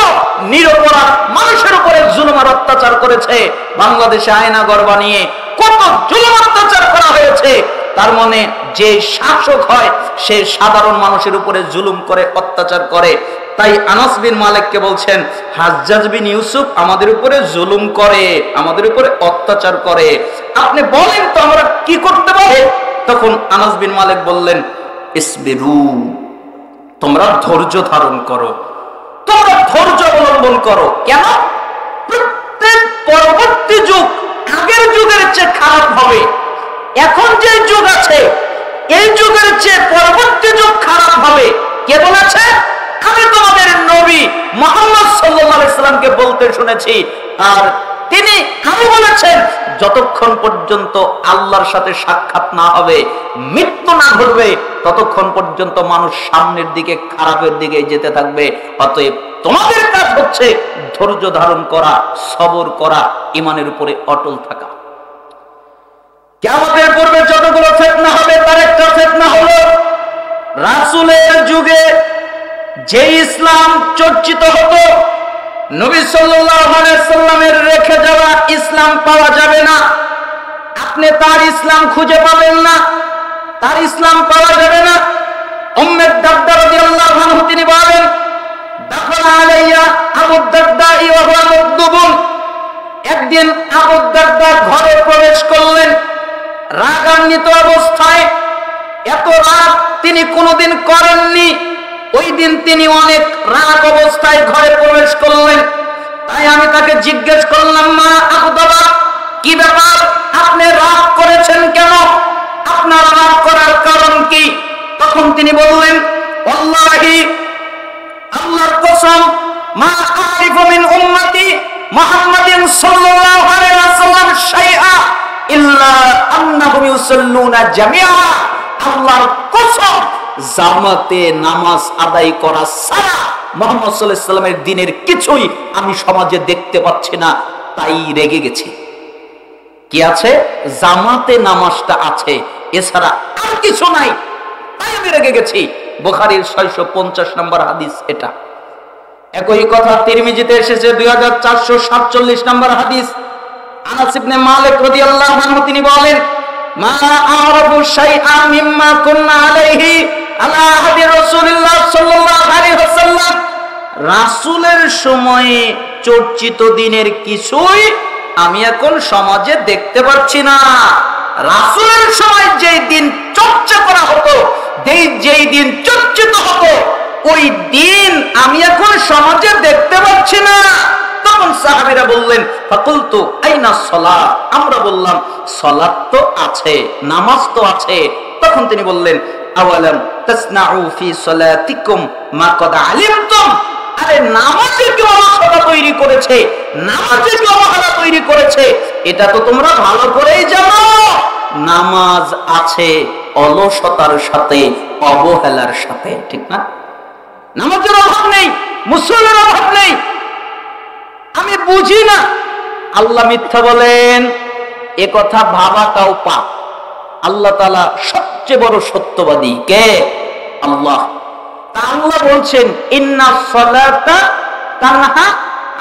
নিরপরাধ মানুষের উপরে জুলুম আর অত্যাচার করেছে। বাংলাদেশে আয়নাঘর বানিয়ে কত জুলুম অত্যাচার করা হয়েছে। তার মানে যে শাসক হয় সে সাধারণ মানুষের উপরে জুলুম করে, অত্যাচার করে। তাই আনাস বিন মালিককে বলছেন, হাজ্জাজ বিন ইউসুফ আমাদের উপরে জুলুম করে, আমাদের উপরে অত্যাচার করে, আপনি বলেন তো আমরা কি করতে পারি? তখন আনাস বিন মালিক বললেন, ইসবিরু, তোমরা ধৈর্য ধারণ করো, তোমরা ধৈর্য অবলম্বন করো। কেন? প্রত্যেক পরবর্তী যুগ আগের যুগের চেয়ে খারাপ হবে। এখন যে যুগ আছে এই যুগের চেয়ে পরবর্তী যুগ খারাপ হবে। কে বলেছে? আমি তোমাদের নবী মুহাম্মদ সাল্লাল্লাহু আলাইহি সাল্লামকে বলতে শুনেছি। আর তিনি আমি বলেছেন, যতক্ষণ পর্যন্ত আল্লাহর সাথে সাক্ষাৎ না হবে, মৃত্যু না ঘটবে, ততক্ষণ পর্যন্ত মানুষ সামনের দিকে খারাপের দিকে যেতে থাকবে। অতএব তোমাদের কাজ হচ্ছে ধৈর্য ধারণ করা, সবর করা, ঈমানের উপরে অটল থাকা। কিয়ামতের পূর্বে যতগুলো ফিতনা হবে তার একটা ফিতনা হলো রাসূলের যুগে যে ইসলাম চর্চিত হতো, নবী সাল্লাল্লাহু আলাইহি সাল্লামের রেখে যাওয়া ইসলাম পাওয়া যাবে না। আপনি তার ইসলাম খুঁজে পাবেন না, তার ইসলাম পাওয়া যাবে না। উম্মে দারদা রাদিয়াল্লাহু আনহু তিনি বলেন, দাখালা আলাইয়া আবু দারদা ওয়া হুয়া মুকদুবুন। একদিন আবু দারদা ঘরে প্রবেশ করলেন রাগান্বিত অবস্থায়। এত রাগ তিনি কোনোদিন করেননি। ওই দিন তিনি অনেক রাগ অবস্থায় ঘরে প্রবেশ করলেন। তাই আমি তাকে জিজ্ঞেস করলাম, মা আবু দারদা, কি ব্যাপার, আপনি রাগ করেছেন কেন? আপনার রাগ করার কারণ কি? তখন তিনি বললেন, ওয়াল্লাহি, আল্লাহর কসম, মা আরিফু মিন উম্মতি মুহাম্মাদিন সাল্লাল্লাহু আলাইহি ওয়াসাল্লাম শাইআ ইল্লা আন্নাহুম ইউসাল্লুনা জামিআ। আল্লাহর কসম, জামাতে নামাজ আদায় করা ছাড়া মুহাম্মদ সাল্লাল্লাহু আলাইহি ওয়াসাল্লামের দ্বীনের কিছুই আমি সমাজে দেখতে পাচ্ছি না, তাই রেগে গেছি। কি আছে? জামাতে নামাজটা আছে, এছাড়া আর কিছু নাই, তাই আমি রেগে গেছি। বুখারীর 650 নম্বর হাদিস এটা। একই কথা তিরমিজিতে এসেছে 2447 নম্বর হাদিস। আনাস ইবনে মালিক রাদিয়াল্লাহু আনহু তিনি বলেন, মা আরাফু শাইআন মিম্মা কুননা আলাইহি আলা আহদি রাসূলিল্লাহ সাল্লাল্লাহু আলাইহি ওয়াসাল্লাম। রাসূলের সময়ে চর্চিত দিনের কিছুই আমি এখন সমাজে দেখতে পাচ্ছি না। রাসূলের সময় যেই দিন চর্চা করা হতো, যেই দিন চর্চিত হতো, ওই দিন আমি এখন সমাজে দেখতে পাচ্ছি না। তখন সাহাবীরা বললেন, ফাকুলতু আইনা সালাত। আমরা বললাম, সালাত তো আছে, নামাজ তো আছে। তখন তিনি বললেন, আওয়ালাম তাসনাউ ফি সালাতিকুম মা কদ আলিমতুম। আরে নামাজে কি অলসতা তৈরি করেছে, নামাজে কি অবহেলা তৈরি করেছে, এটা তো তোমরা ভালো করেই জানো। নামাজ আছে অলসতার সাথে, অবহেলার সাথে, ঠিক না? নামাজের অভাব নেই, মুসল্লির অভাব নেই। আমি বুঝি না, আল্লাহ মিথ্যা বলেন, এ কথা ভাবাটাও পাপ। আল্লাহ তাআলা সবচেয়ে বড় সত্যবাদী কে? আল্লাহ। আল্লাহ বলছেন, ইন্নাস সালাতা তানহা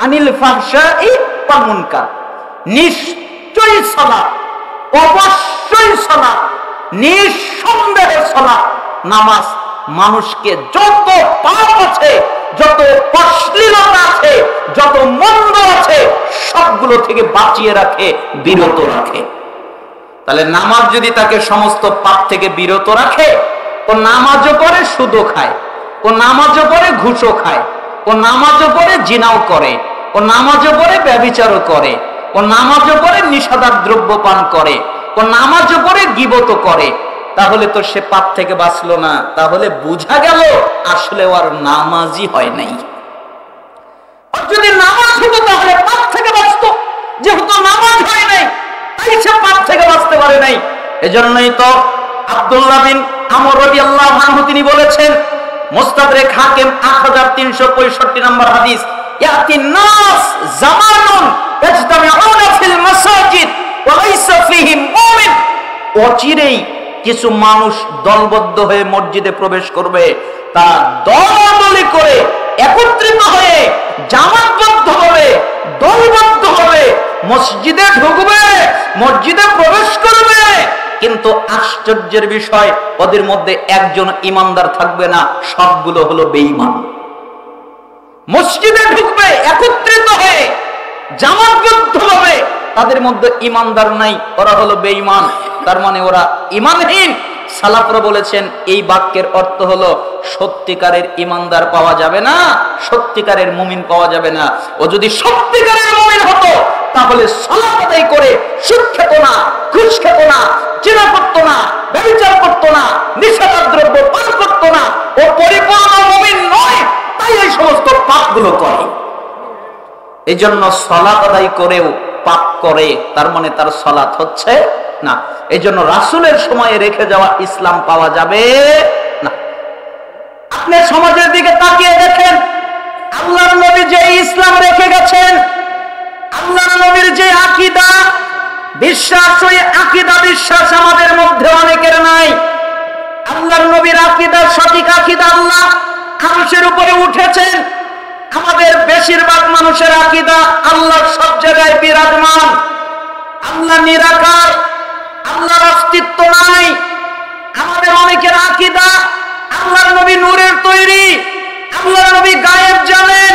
আনিল ফাহশাই ওয়াল মুনকার। নিশ্চয়ই সালাত, অবশ্যই সালাত, নিঃসন্দেহে সালাত, নামাজ মানুষকে যত পাপ আছে, যত অশ্লীলতা আছে, যত মন্দ আছে, সবগুলো থেকে বাঁচিয়ে রাখে, বিরত রাখে। তাহলে নামাজ যদি তাকে সমস্ত পাপ থেকে বিরত রাখে, ও নামাজও করে সুদও খায়, ও নামাজও করে ঘুষও খায়, ও নামাজও করে জিনাও করে, ও নামাজও করে ব্যভিচারও করে, ও নামাজও করে নিষেধাজ্ঞ দ্রব্য পান করে, ও নামাজও করে গীবত করে, তাহলে তো সে পাপ থেকে বাঁচলো না। তাহলে বোঝা গেল আসলে ওর নামাজই হয় নাই। আর যদি নামাজ হতো তাহলে পাপ থেকে বাঁচতো, যেহেতু নামাজ হয় নাই তাই সে পাপ থেকে বাঁচতে পারে নাই। এজন্যই তো আব্দুল্লাহ বিন আমর রাদিয়াল্লাহু আনহু তিনি বলেছেন, মুস্তাদরাক হাকিম 8365 নম্বর হাদিস, ইয়াতিন নাস জামানুন ইয়াজতামিউনা ফিল মাসাজিদ ওয়া লাইসা ফীহিম মুমিন। অচিরেই কিছু মানুষ দলবদ্ধ হয়ে মসজিদে প্রবেশ করবে, তা দলাদলি করে একত্রিত হয়ে জামাতবদ্ধ হবে, দলবদ্ধ হবে, মসজিদে ঢুকবে, মসজিদে প্রবেশ করবে, কিন্তু আশ্চর্যের বিষয় ওদের মধ্যে একজন ইমানদার থাকবে না, সবগুলো হলো বেঈমান। মসজিদে ঢুকবে একত্রিত হয়ে, জামাতবদ্ধ হবে, তাদের মধ্যে ইমানদার নাই, ওরা হলো বেঈমান, তার মানে ওরা ঈমানহীন। সালাফরা বলেছেন এই বাক্যের অর্থ হলো সত্যিকারের ঈমানদার পাওয়া যাবে না, সত্যিকারের মুমিন পাওয়া যাবে না। ও যদি সত্যিকারের মুমিন হতো তাহলে সালাত আদায় করে সুদ খেত না, ঘুষ খেত না, জিনা করত না, ব্যভিচার করত না, নিষেধাজ্ঞ দ্রব্য পান করত না। ও পরিপূর্ণ মুমিন নয়, তাই এই সমস্ত পাপগুলো করে। এই জন্য সালাত আদায় করেও পাপ করে, তার মানে তার সালাত হচ্ছে না। এই জন্য রাসূলের সময়ে রেখে যাওয়া ইসলাম পাওয়া যাবে না। আপনি সমাজের দিকে তাকিয়ে দেখেন, আল্লাহর নবী যে ইসলাম রেখে গেছেন, আল্লাহর নবীর যে আকীদা বিশ্বাস, ওই আকীদা বিশ্বাস আমাদের মধ্যে অনেকের নাই। আল্লাহর নবীর আকীদা, সঠিক আকীদা, আল্লাহ আরশের উপরে উঠেছেন, আমাদের বেশিরভাগ মানুষের আকীদা আল্লাহ সব জায়গায় বিরাজমান, আল্লাহ নিরাকার, আল্লাহর অস্তিত্ব নাই। আমাদের অনেকের আকীদা আল্লাহর নবী নূরের তৈরি, আল্লাহর নবী গায়েব জানেন,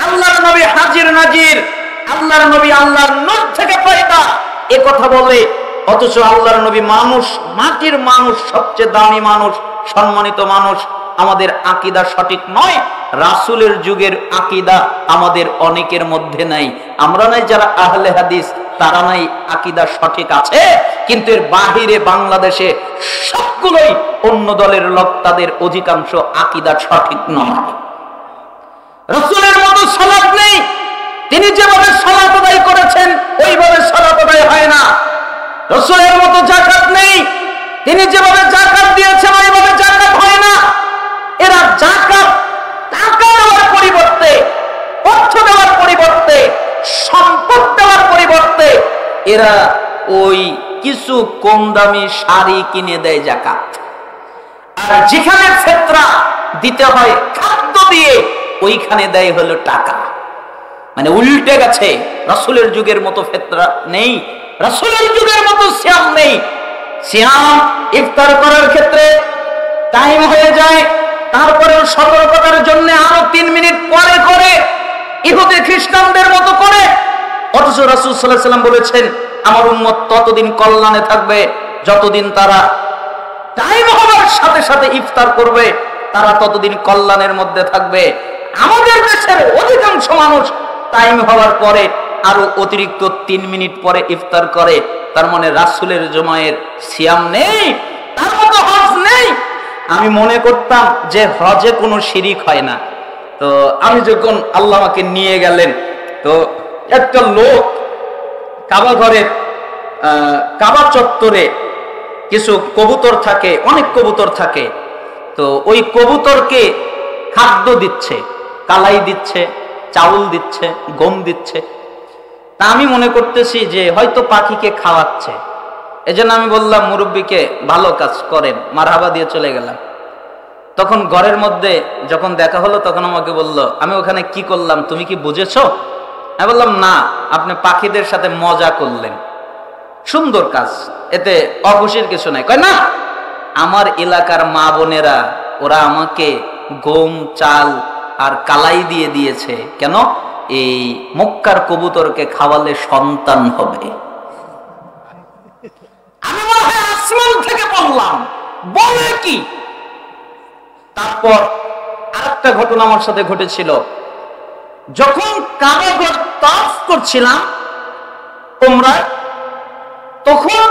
আল্লাহর নবী হাজির নাজির, আল্লাহর নবী আল্লাহর নূর থেকে পয়দা, এ কথা বলে। অথচ আল্লাহর নবী মানুষ, মাটির মানুষ, সবচেয়ে দামি মানুষ, সম্মানিত মানুষ। আমাদের আকীদা সঠিক নয়। রাসূলের যুগের আকীদা আমাদের অনেকের মধ্যে নাই। আমরা নাই যারা আহলে হাদিস, তারা নাই আকীদা সঠিক আছে, কিন্তু এর বাহিরে বাংলাদেশে সবগুলোই অন্য দলের লোক, তাদের অধিকাংশ আকীদা সঠিক নয়। রাসূলের মতো সালাত নেই, তিনি যেভাবে সালাত আদায় করেছেন ওইভাবে সালাত আদায় হয় না। রাসূলের মতো যাকাত নেই, তিনি যেভাবে যাকাত দিয়েছেন ওইভাবে যাকাত হয় না। এরা যাকাত টাকা দেওয়ার পরিবর্তে, অর্থ দেওয়ার পরিবর্তে, সম্পদ দেওয়ার পরিবর্তে এরা ওই কিছু কম দামি শাড়ি কিনে দেয় যাকাত। আর যেখানে ফিতরা দিতে হয় খাদ্য দিয়ে, ওইখানে দেয় হলো টাকা। মানে উল্টে গেছে। রাসূলের যুগের মতো ফিতরা নেই, রাসূলের যুগের মতো সিয়াম নেই। সিয়াম ইফতার করার ক্ষেত্রে টাইম হয়ে যায়, তারপরেও সতর্কতার জন্য আরো 3 মিনিট পরে করে, ইহুদি খ্রিস্টানদের মতো করে। অথচ রাসূল সাল্লাল্লাহু আলাইহি ওয়াসাল্লাম বলেছেন, আমার উম্মত ততদিন কল্যাণে থাকবে যতদিন তারা টাইম হওয়ার সাথে সাথে ইফতার করবে, তারা ততদিন কল্যাণের মধ্যে থাকবে। আমাদের দেশের অধিকাংশ মানুষ টাইম হওয়ার পরে আরো অতিরিক্ত 3 মিনিট পরে ইফতার করে। তার মানে রাসূলের জমায়ের সিয়াম নেই, তার মতো হজ নেই। আমি মনে করতাম যে হজে কোনো শিরিক হয় না। তো আমি যখন আল্লাহ আমাকে নিয়ে গেলেন, তো একটা লোক কাবা ঘরের কাবা চত্বরে কিছু কবুতর থাকে, অনেক কবুতর থাকে। তো ওই কবুতরকে খাদ্য দিচ্ছে, কালাই দিচ্ছে, চাউল দিচ্ছে, গম দিচ্ছে। তা আমি মনে করতেছি যে হয়তো পাখিকে খাওয়াচ্ছে। এজন্য আমি বললাম মুরব্বীকে, ভালো কাজ করেন, মারহাবা দিয়ে চলে গেলাম। তখন ঘরের মধ্যে যখন দেখা হলো, তখন আমাকে বলল, আমি ওখানে কি করলাম তুমি কি বুঝেছো? আমি বললাম, না, আপনি পাখিদের সাথে মজা করলেন, সুন্দর কাজ, এতে অখুশির কিছু নাই। কয় না, আমার এলাকার মা বোনেরা ওরা আমাকে গম, চাল আর কালাই দিয়ে দিয়েছে। কেন? এই মক্কার কবুতরকে খাওয়ালে সন্তান হবে। আমি মনে হয় আসমান থেকে বললাম, বলে কি? তারপর আরেকটা ঘটনা আমার সাথে ঘটেছিল। যখন কাবা ঘর তাওয়াফ করছিলাম উমরায়, তখন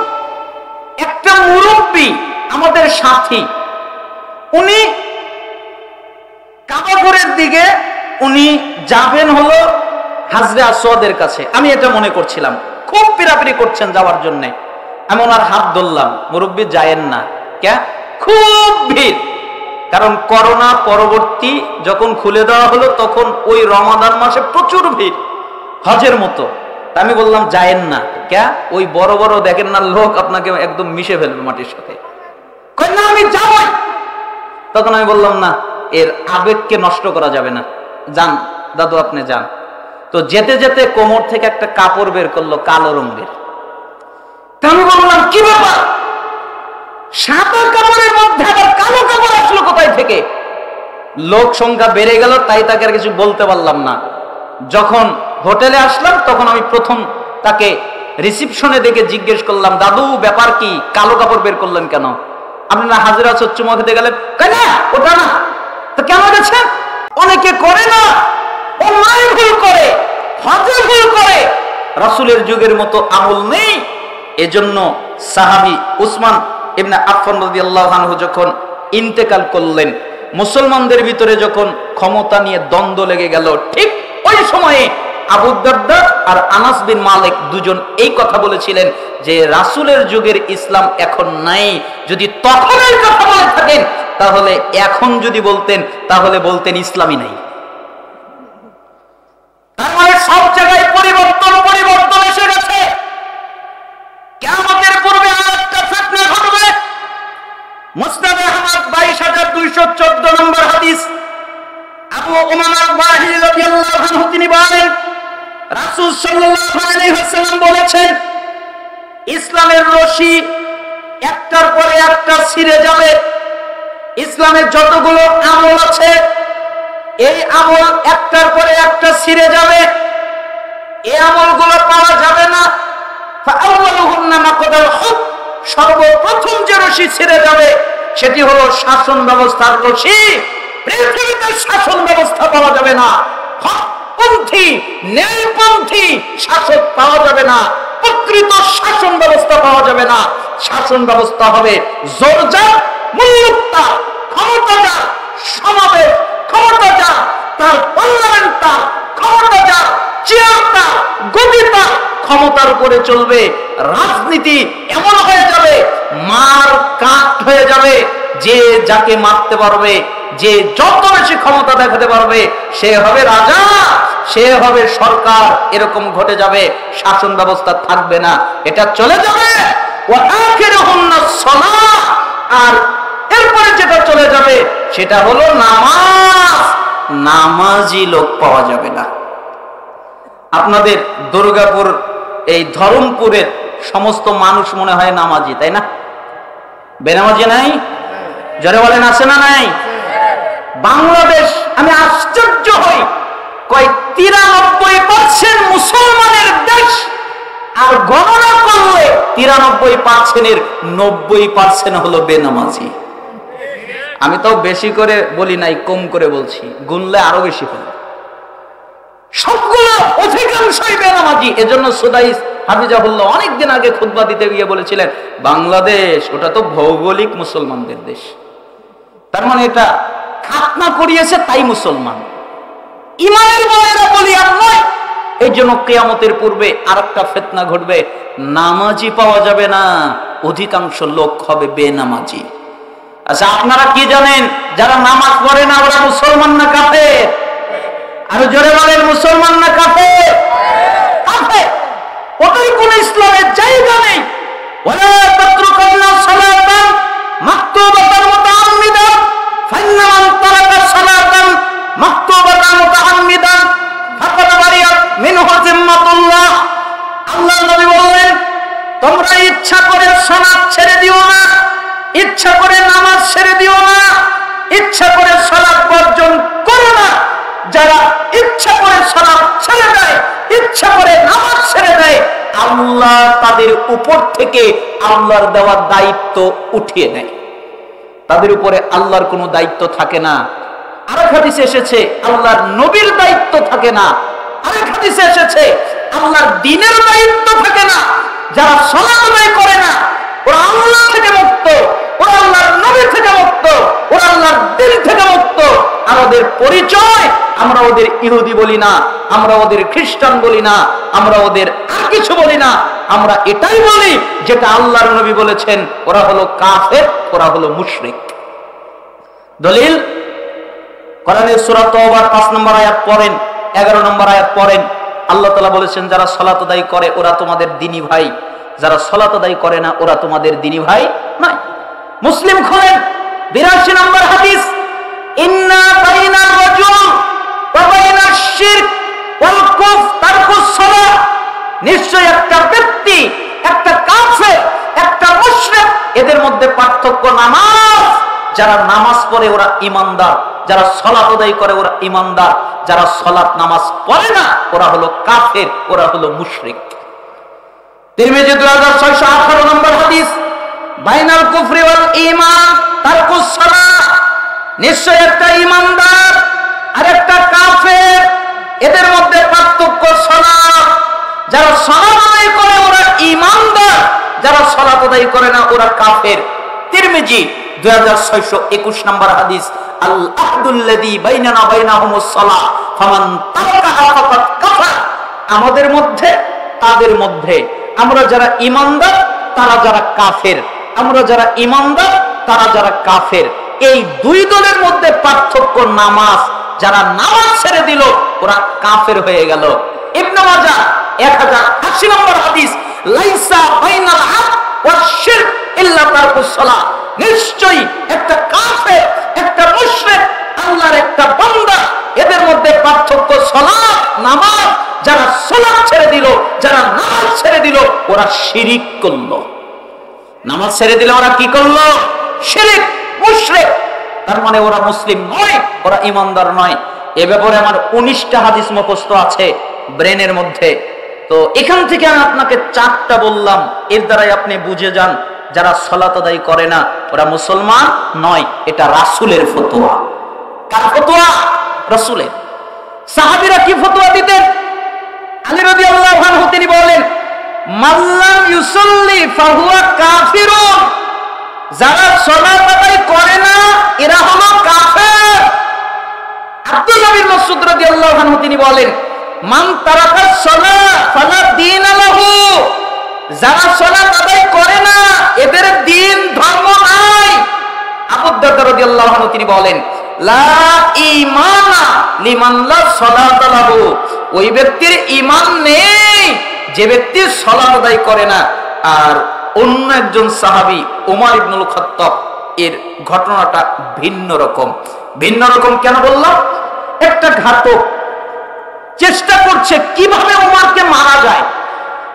একটা মুরব্বী আমাদের সাথী, উনি কাবা ঘরের দিকে উনি যাবেন হলো হাজরে আসওয়াদের কাছে। আমি এটা মনে করছিলাম, খুব পিরাপিরি করছেন যাওয়ার জন্য। আমি ওনার হাত ধরলাম, মুরব্বী যায়েন না। কে? খুব ভিড়। কারণ করোনা পরবর্তী যখন খুলে দেওয়া হলো, তখন ওই রমাদান মাসে প্রচুর ভিড়, হজের মতো। তা আমি বললাম, যায়েন না। কে? ওই বড় বড় দেখেন না লোক, আপনাকে একদম মিশে ফেলবে মাটির সাথে। কই না, আমি যাবই। তখন আমি বললাম, না, এর আবেগকে নষ্ট করা যাবে না, যান দাদু, আপনি যান। তো যেতে যেতে কোমর থেকে একটা কাপড় বের করলো, কালো রঙের। আমি বললাম, কি ব্যাপার? সাদা কাপড়ের মধ্যে আবার কালো কাপড় আসলো কোথায় থেকে? লোক সংখ্যা বেড়ে গেল, তাই তাকে আর কিছু বলতে পারলাম না। যখন হোটেলে আসলাম, তখন আমি প্রথম তাকে রিসিপশনে দেখে জিজ্ঞেস করলাম, দাদু ব্যাপার কি, কালো কাপড় বের করলেন কেন? আপনি না হাজিরা চুমা খেতে গেলেন? কেন? ওটা না তো কেন গেছেন? অনেকে করে না, ও মায়ের ভুল করে, হজে ভুল করে, রাসূলের যুগের মতো আমল নেই। এজন্য সাহাবী উসমান ইবনে আফফান রাদিয়াল্লাহু আনহু যখন ইন্তেকাল করলেন, মুসলমানদের ভিতরে যখন ক্ষমতা নিয়ে দ্বন্দ্ব লেগে গেল, ঠিক ওই সময়ে আবু দারদা আর আনাস বিন মালিক দুজন এই কথা বলেছিলেন যে রাসূলের যুগের ইসলাম এখন নাই। যদি তখনের কথা বলে থাকেন, তাহলে এখন যদি বলতেন, তাহলে বলতেন ইসলামই নাই। তার মানে সব জায়গায় পরিবর্তন এসে গেছে। কিয়ামতের পূর্বে আরেকটা ফিতনা ঘটবে। মুসনাদে আহমদ 22214 নম্বর হাদিস, আবু উমামা আল-বাহিলি রাদিয়াল্লাহু আনহু তিনি বলেন রাসূল সাল্লাল্লাহু আলাইহি ওয়াসাল্লাম বলেছেন ইসলামের রশি একটার পরে একটা ছিঁড়ে যাবে। ইসলামের যতগুলো আমল আছে এই আমল একটার পরে একটা ছিঁড়ে যাবে, এই আমলগুলো পাওয়া যাবে না। ফাআউয়ালুহুন্না মাকদাল হুক, সর্বপ্রথম যে রশি ছিঁড়ে যাবে সেটি হলো শাসন ব্যবস্থার রশি। পৃথিবীতে শাসন ব্যবস্থা পাওয়া যাবে না, হকপন্থী ন্যায়পন্থী শাসক পাওয়া যাবে না, প্রকৃত শাসন ব্যবস্থা পাওয়া যাবে না। শাসন ব্যবস্থা হবে জোরজার, মুল্লুকতা, ক্ষমতাজার, সমাবেশ ক্ষমতাজার, তার পার্লামেন্টার ক্ষমতাজার, চেয়ারটা গদিটা ক্ষমতার উপরে চলবে। রাজনীতি এমন হয়ে যাবে মার কাট হয়ে যাবে, যে যাকে মারতে পারবে, যে যত বেশি ক্ষমতা দেখাতে পারবে সে হবে রাজা, সে হবে সরকার। এরকম ঘটে যাবে, শাসন ব্যবস্থা থাকবে না, এটা চলে যাবে। আর এরপরে যেটা চলে যাবে সেটা হলো নামাজ। নামাজি লোক পাওয়া যাবে না। আপনাদের দুর্গাপুর এই ধরমপুরের সমস্ত মানুষ মনে হয় নামাজি, তাই না? বেনামাজি নাই? জোরে বলেন আছে না নাই? বাংলাদেশ, আমি আশ্চর্য হই, কয় 93% মুসলমানের দেশ, আর গণনা করলে 93%-এর 90% হলো বেনামাজি। আমি তো বেশি করে বলি নাই, কম করে বলছি, গুনলে আরো বেশি হবে। সবগুলো অধিকাংশই বেনামাজি। এজন্য সুদাইস হাফিজাহুল্লাহ অনেকদিন আগে খুতবা দিতে গিয়ে বলেছিলেন বাংলাদেশ ওটা তো ভৌগোলিক মুসলমানদের দেশ, তার মানে এটা খাতনা করিয়েছে তাই মুসলমান, ইমানের বলে বলি আর নয়। এই জন্য কিয়ামতের পূর্বে আরেকটা ফিতনা ঘটবে, নামাজি পাওয়া যাবে না, অধিকাংশ লোক হবে বেনামাজি। আচ্ছা, আপনারা কি জানেন যারা নামাজ পড়ে না ওরা মুসলমান না কাফের? আর জোরে বলেন মুসলমান না কাফের? কাফের। ওদের কোন ইসলামের জায়গা নেই। ওয়ালা তাতরুকুন্না সালাতান মাকতুবাতান মুতাআম্মিদান ফাইন্না মান তারাকা সালাতান মাকতুবাতান মুতাআম্মিদান ফাকাদ বারিয়াত মিনহু জিম্মাতুল্লাহ। আল্লাহর নবী বললেন তোমরা ইচ্ছা করে সালাত ছেড়ে দিও না, ইচ্ছা করে নামাজ ছেড়ে দিও না, ইচ্ছা করে সালাত বর্জন করো না। যারা ইচ্ছা করে সালাত ছেড়ে দেয়, ইচ্ছা করে নামাজ ছেড়ে দেয়, আল্লাহ তাদের উপর থেকে আল্লাহর দেওয়া দায়িত্ব উঠিয়ে নেয়। তাদের উপরে আল্লাহর কোনো দায়িত্ব থাকে না। আরেক হাদিসে এসেছে আল্লাহর নবীর দায়িত্ব থাকে না। আরেক হাদিসে এসেছে আল্লাহর দ্বীনের দায়িত্ব থাকে না। যারা সালাত আদায় করে না ওরা আল্লাহ থেকে মুক্ত, ওরা আল্লাহর নবী থেকে মুক্ত, ওরা আল্লাহর দ্বীন থেকে মুক্ত। আর ওদের পরিচয়, আমরা ওদের ইহুদি বলি না, আমরা ওদের খ্রিস্টান বলি না, আমরা ওদের আর কিছু বলি না। আমরা এটাই বলি যেটা আল্লাহর নবী বলেছেন, ওরা হলো কাফের, ওরা হলো মুশরিক। দলিল কোরআনের সূরা তাওবার 5 নম্বর আয়াত পড়েন, 11 নম্বর আয়াত পড়েন। আল্লাহ তাআলা বলেছেন যারা সালাত আদায় করে ওরা তোমাদের দ্বীনি ভাই, যারা সালাত আদায় করে না ওরা তোমাদের দ্বীনি ভাই নয়। মুসলিম খোলেন 82 নম্বর হাদিস, ইন্না বাইনার রাজুল ওয়া বাইনাশ শিরক ওয়াল কুফর তারকুস সালাহ। নিশ্চয় একটা ব্যক্তি, একটা কাফের, একটা মুশরিক, এদের মধ্যে পার্থক্য নামাজ। যারা নামাজ পড়ে ওরা ঈমানদার, যারা সালাত আদায় করে ওরা ঈমানদার, যারা সালাত নামাজ পড়ে না ওরা হলো কাফের, ওরা হলো মুশরিক। তিরমিজি 2618 নম্বর হাদিস, বাইনাল কুফরি ওয়াল ঈমান তারকুস সালাহ। নিশ্চয় একটা ঈমানদার আর একটা কাফের, এদের মধ্যে পার্থক্য সালাত। যারা সালাত আদায় করে ওরা ঈমানদার, যারা সালাত আদায় করে না ওরা কাফের। তিরমিজি 2621 নম্বর হাদিস, আল আহদুল্লাযী বাইনানা বাইনাহুমুস সালাহ ফামান তারাকাহা ফাকাদ কাফার। আমাদের মধ্যে তাদের মধ্যে, আমরা যারা ঈমানদার তারা যারা কাফের, আমরা যারা ঈমানদার তারা যারা কাফের, এই দুই দলের মধ্যে পার্থক্য নামাজ। যারা নামাজ ছেড়ে দিল ওরা কাফের হয়ে গেল। ইবনে মাজাহ 1080 নম্বর হাদিস, লাইসা বাইনাল আবদ ওয়াশ শিরক ইল্লা তারকুস সালাহ। নিশ্চয়ই একটা কাফের, একটা মুশরিক, আল্লাহর একটা বান্দা, নামাজ, যারা সালাত ছেড়ে দিল, যারা নামাজ ছেড়ে দিল, ওরা শিরিক করলো। নামাজ ছেড়ে দিলে ওরা কি করলো? শিরিক, মুশরিক। তার মানে ওরা মুসলিম নয়, ওরা ইমানদার নয়। এ ব্যাপারে আমার 19টা হাদিস মুখস্থ আছে ব্রেনের মধ্যে। তো এখান থেকে আমি আপনাকে 4টা বললাম, এর দ্বারাই আপনি বুঝে যান যারা সালাত আদায় করে না ওরা মুসলমান নয়। এটা রাসূলের ফতোয়া। কার ফতোয়া? রাসূলের। সাহাবীরা কি ফতোয়া দিতেন? আলী রাদিয়াল্লাহু আনহু তিনি বলেন, মাল্লাম ইউসাল্লি ফাহুয়া কাফিরুন, যারা সালাত আদায় করে না এরা হলো কাফের। আব্দুল্লাহ বিন মাসউদ রাদিয়াল্লাহু আনহু তিনি বলেন, মান তারাকাস সালাত ফালা দীন লাহু, যারা সালাত আদায় করে না এদের দ্বীন ধর্ম নাই। আবু দারদা রাদিয়াল্লাহু আনহু তিনি বলেন, লা ঈমানা লিমান লা সালাত লাহু, ওই ব্যক্তির ঈমান নেই যে ব্যক্তি সালাত আদায় করে না। আর অন্য একজন সাহাবী ওমর ইবনুল খাত্তাব, এর ঘটনাটা ভিন্ন রকম। ভিন্ন রকম কেন বললাম? একটা ঘাতক চেষ্টা করছে কিভাবে ওমরকে মারা যায়,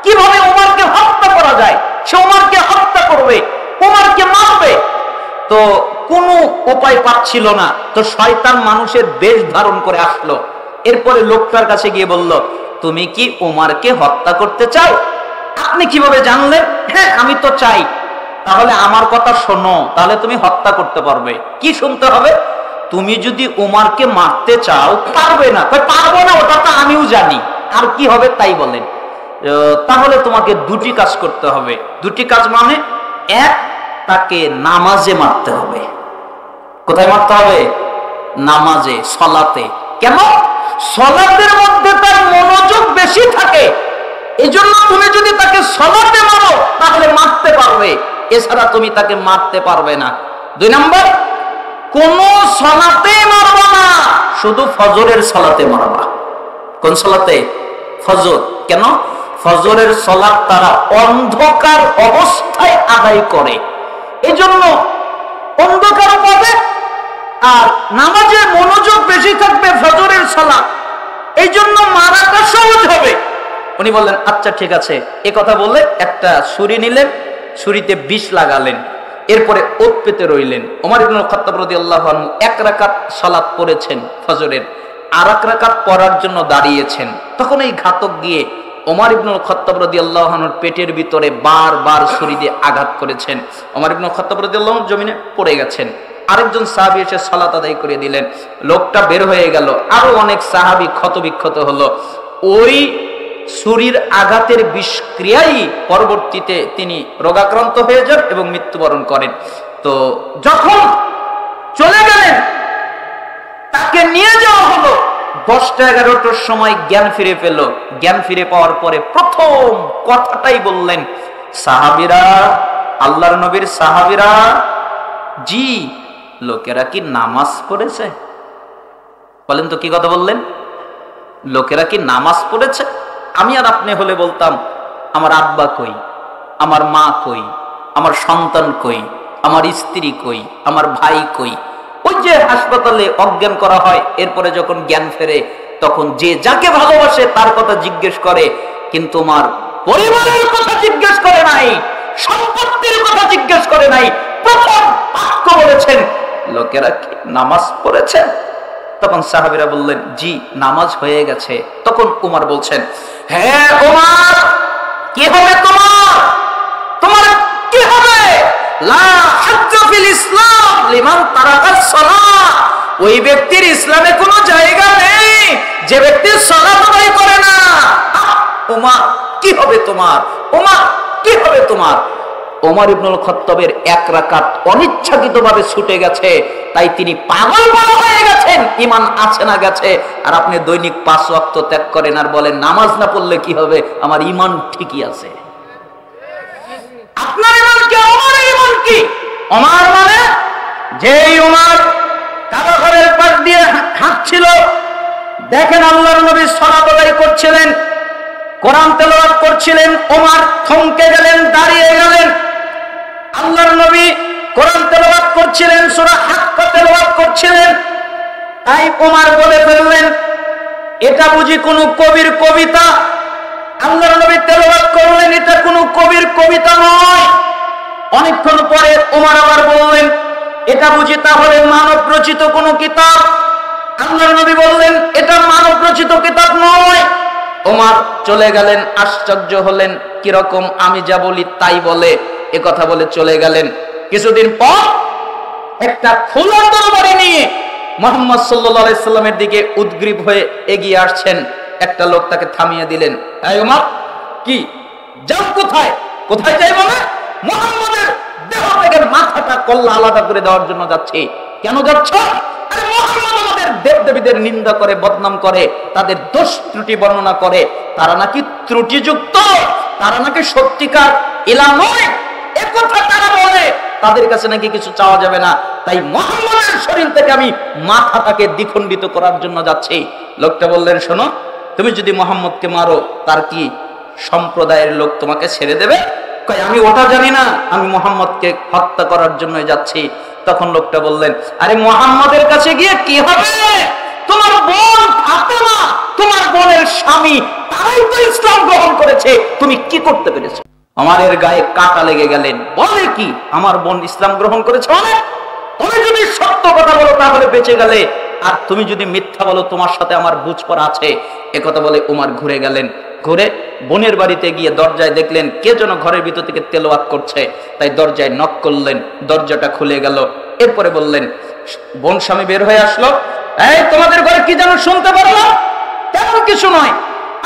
কিভাবে ওমরকে হত্যা করা যায়। সে ওমরকে হত্যা করবে, ওমরকে মারবে। তো কোনো উপায় পাচ্ছিল না। তো শয়তান মানুষের বেশ ধারণ করে আসলো। এরপরে লোকটার কাছে গিয়ে বলল, তুমি কি ওমরকে হত্যা করতে চাও? আপনি কিভাবে জানলেন? হ্যাঁ, আমি তো চাই। তাহলে আমার কথা শোনো, তাহলে তুমি হত্যা করতে পারবে। কি শুনতে হবে? তুমি যদি ওমরকে মারতে চাও, পারবে না। পারবো না, ওটা তো আমিও জানি। আর কি হবে তাই বলেন। তাহলে তোমাকে 2টি কাজ করতে হবে। 2টি কাজ মানে, এক, তাকে নামাজে মারতে হবে। কোথায় মারতে হবে? নামাজে, সালাতে। কেন? সালাতের মধ্যে তার মনোযোগ বেশি থাকে। এজন্য তুমি যদি তাকে সালাতে মারো তাহলে মারতে পারবে, এছাড়া তুমি তাকে মারতে পারবে না। 2 নাম্বার, কোন সালাতে মারবা না, শুধু ফজরের সালাতে মারবা। কোন সালাতে? ফজর। কেন? ফজরের সালাত তারা অন্ধকার অবস্থায় আদায় করে, এজন্য অন্ধকার পাবে আর নামাজে মনোযোগ বেশি থাকবে ফজরের সালাত, এই জন্য মারাটা সহজ হবে। উনি বললেন, আচ্ছা ঠিক আছে। এ কথা বলে একটা ছুরি নিলেন, ছুরিতে বিষ লাগালেন, এরপরে ওত পেতে রইলেন। ওমর ইবনুল খাত্তাব রাদিয়াল্লাহু আনহু 1 রাকাত সালাত পড়েছেন ফজরের, আর 1 রাকাত পড়ার জন্য দাঁড়িয়েছেন। তখন এই ঘাতক গিয়ে ওমর ইবনুল খাত্তাব রাদিয়াল্লাহু আনহুর পেটের ভিতরে বারবার ছুরি দিয়ে আঘাত করেছেন। ওমর ইবনুল খাত্তাব রাদিয়াল্লাহু আনহু জমিনে পড়ে গেছেন। আরেকজন সাহাবী এসে সালাত আদায় করে দিলেন। লোকটা বের হয়ে গেল, আরো অনেক সাহাবী ক্ষতবিক্ষত হলো। ওই ছুরির আঘাতের বিষক্রিয়াই পরবর্তীতে তিনি রোগাক্রান্ত হয়ে যান এবং মৃত্যুবরণ করেন। তো যখন চলে গেলেন, তাকে নিয়ে যাওয়া হলো। 10টা-11টার সময় জ্ঞান ফিরে পেল। জ্ঞান ফিরে পাওয়ার পরে প্রথম কথাটাই বললেন, সাহাবীরা, আল্লাহর নবীর সাহাবীরা, জি, লোকেরা কি নামাজ পড়েছে? বলেন তো কি কথা বললেন? লোকেরা কি নামাজ পড়েছে? আমি আর আপনি হলে বলতাম, আমার আব্বা কই, আমার মা কই, আমার সন্তান কই, আমার স্ত্রী কই, আমার ভাই কই। ওই যে হাসপাতালে অজ্ঞান করা হয়, এরপরে যখন জ্ঞান ফেরে তখন যে যাকে ভালোবাসে তার কথা জিজ্ঞেস করে, কিন্তু আমার পরিবারের কথা জিজ্ঞেস করে নাই, সম্পত্তির কথা জিজ্ঞেস করে নাই। প্রথম বাক্য বলেছেন, লোকেরা কি নামাজ পড়েছে? তখন সাহাবীরা বললেন, জি, নামাজ হয়ে গেছে। তখন উমর বলছেন, হ্যাঁ উমর, কি হবে তোমার? তোমার কি হবে? লা হাজ্জা ফিল ইসলাম লিমান তারাকাস সালাত, ওই ব্যক্তির ইসলামে কোনো জায়গা নেই যে ব্যক্তি সালাত আদায় করে না। উমর, কি হবে তোমার? উমর, কি হবে তোমার? ওমর ইবনুল খাত্তাবের 1 রাকাত অনিচ্ছাকৃতভাবে ছুটে গেছে, তাই তিনি পাগল হয়ে গেছেন। ঈমান আছে না গেছে? আর আপনি দৈনিক 5 ওয়াক্ত ত্যাগ করেন আর বলেন নামাজ না পড়লে কি হবে? আমার ঈমান ঠিকই আছে। আপনার ঈমান কি? ওমরের ঈমান কি? ওমর মানে যেই ওমর কাবা ঘরের পাশ দিয়ে হাঁটছিল, দেখেন আল্লাহর নবী সালাত আদায় করছিলেন, কোরআন তেলাওয়াত করছিলেন, ওমর থমকে গেলেন, দাঁড়িয়ে গেলেন। আল্লাহর নবী কোরআন তেলাওয়াত করছিলেন, সূরা হাক্কা তেলাওয়াত করছিলেন। তাই ওমর বলে ফেললেন, এটা বুঝি কোনো কবির কবিতা? আল্লাহর নবী তেলাওয়াত করলেন, এটা কোনো কবির কবিতা নয়। অনেকক্ষণ পরে ওমর আবার বললেন, এটা বুঝি তাহলে মানব রচিত কোনো কিতাব? আল্লাহর নবী বললেন, এটা মানব রচিত কিতাব নয়। ওমর চলে গেলেন, আশ্চর্য হলেন, কিরকম আমি যা বলি তাই বলে, এ কথা বলে চলে গেলেন। কিছুদিন পর একটা খোলা তরবারি নিয়ে মুহাম্মদ সাল্লাল্লাহু আলাইহি সাল্লামের দিকে উদ্গ্রীব হয়ে এগিয়ে আসছেন। একটা লোক তাকে থামিয়ে দিলেন, এই ওমর, কি যাও? কোথায়? কোথায় যাই বলে? মুহাম্মাদের দেহ থেকে মাথাটা কল্লা আলাদা করে দেওয়ার জন্য যাচ্ছি। কেন যাচ্ছ? আরে মুহাম্মদ আমাদের দেবদেবীদের নিন্দা করে, বদনাম করে, তাদের দোষ ত্রুটি বর্ণনা করে, তারা নাকি ত্রুটিযুক্ত, তারা নাকি সত্যিকার ইলাহ নয়, এ কথা তারা বলে। তাদের কাছে নাকি কিছু চাওয়া যাবে না, তাই মুহাম্মাদের শরীর থেকে আমি মাথাটাকে দ্বিখণ্ডিত করার জন্য যাচ্ছি। লোকটা বললেন, শোনো, তুমি যদি মুহাম্মদকে মারো, তার কি সম্প্রদায়ের লোক তোমাকে ছেড়ে দেবে? কয়, আমি ওটা জানি না, আমি মুহাম্মদকে হত্যা করার জন্য যাচ্ছি। তখন লোকটা বললেন, আরে মুহাম্মদের কাছে গিয়ে কি হবে? তোমার বোন ফাতেমা, তোমার বোনের স্বামী, তারাই তো ইসলাম গ্রহণ করেছে, তুমি কি করতে পেরেছো? আমাদের গায়ে কাটা লেগে গেলেন। বলে কি, আমার বোন ইসলাম গ্রহণ করেছে মানে? তুমি যদি সত্য কথা বলো তাহলে বেঁচে গেলে, আর তুমি যদি মিথ্যা বলো তোমার সাথে আমার বুঝ পড়া আছে। একথা বলে ওমর ঘুরে গেলেন। ঘুরে বোনের বাড়িতে গিয়ে দরজায় দেখলেন কে যেন ঘরের ভিতর থেকে তেলাওয়াত করছে। তাই দরজায় নক করলেন, দরজাটা খুলে গেল। এরপরে বললেন, বোন স্বামী বের হয়ে আসলো, এই তোমাদের ঘরে কি যেন শুনতে পারলাম? তেমন কিছু নয়।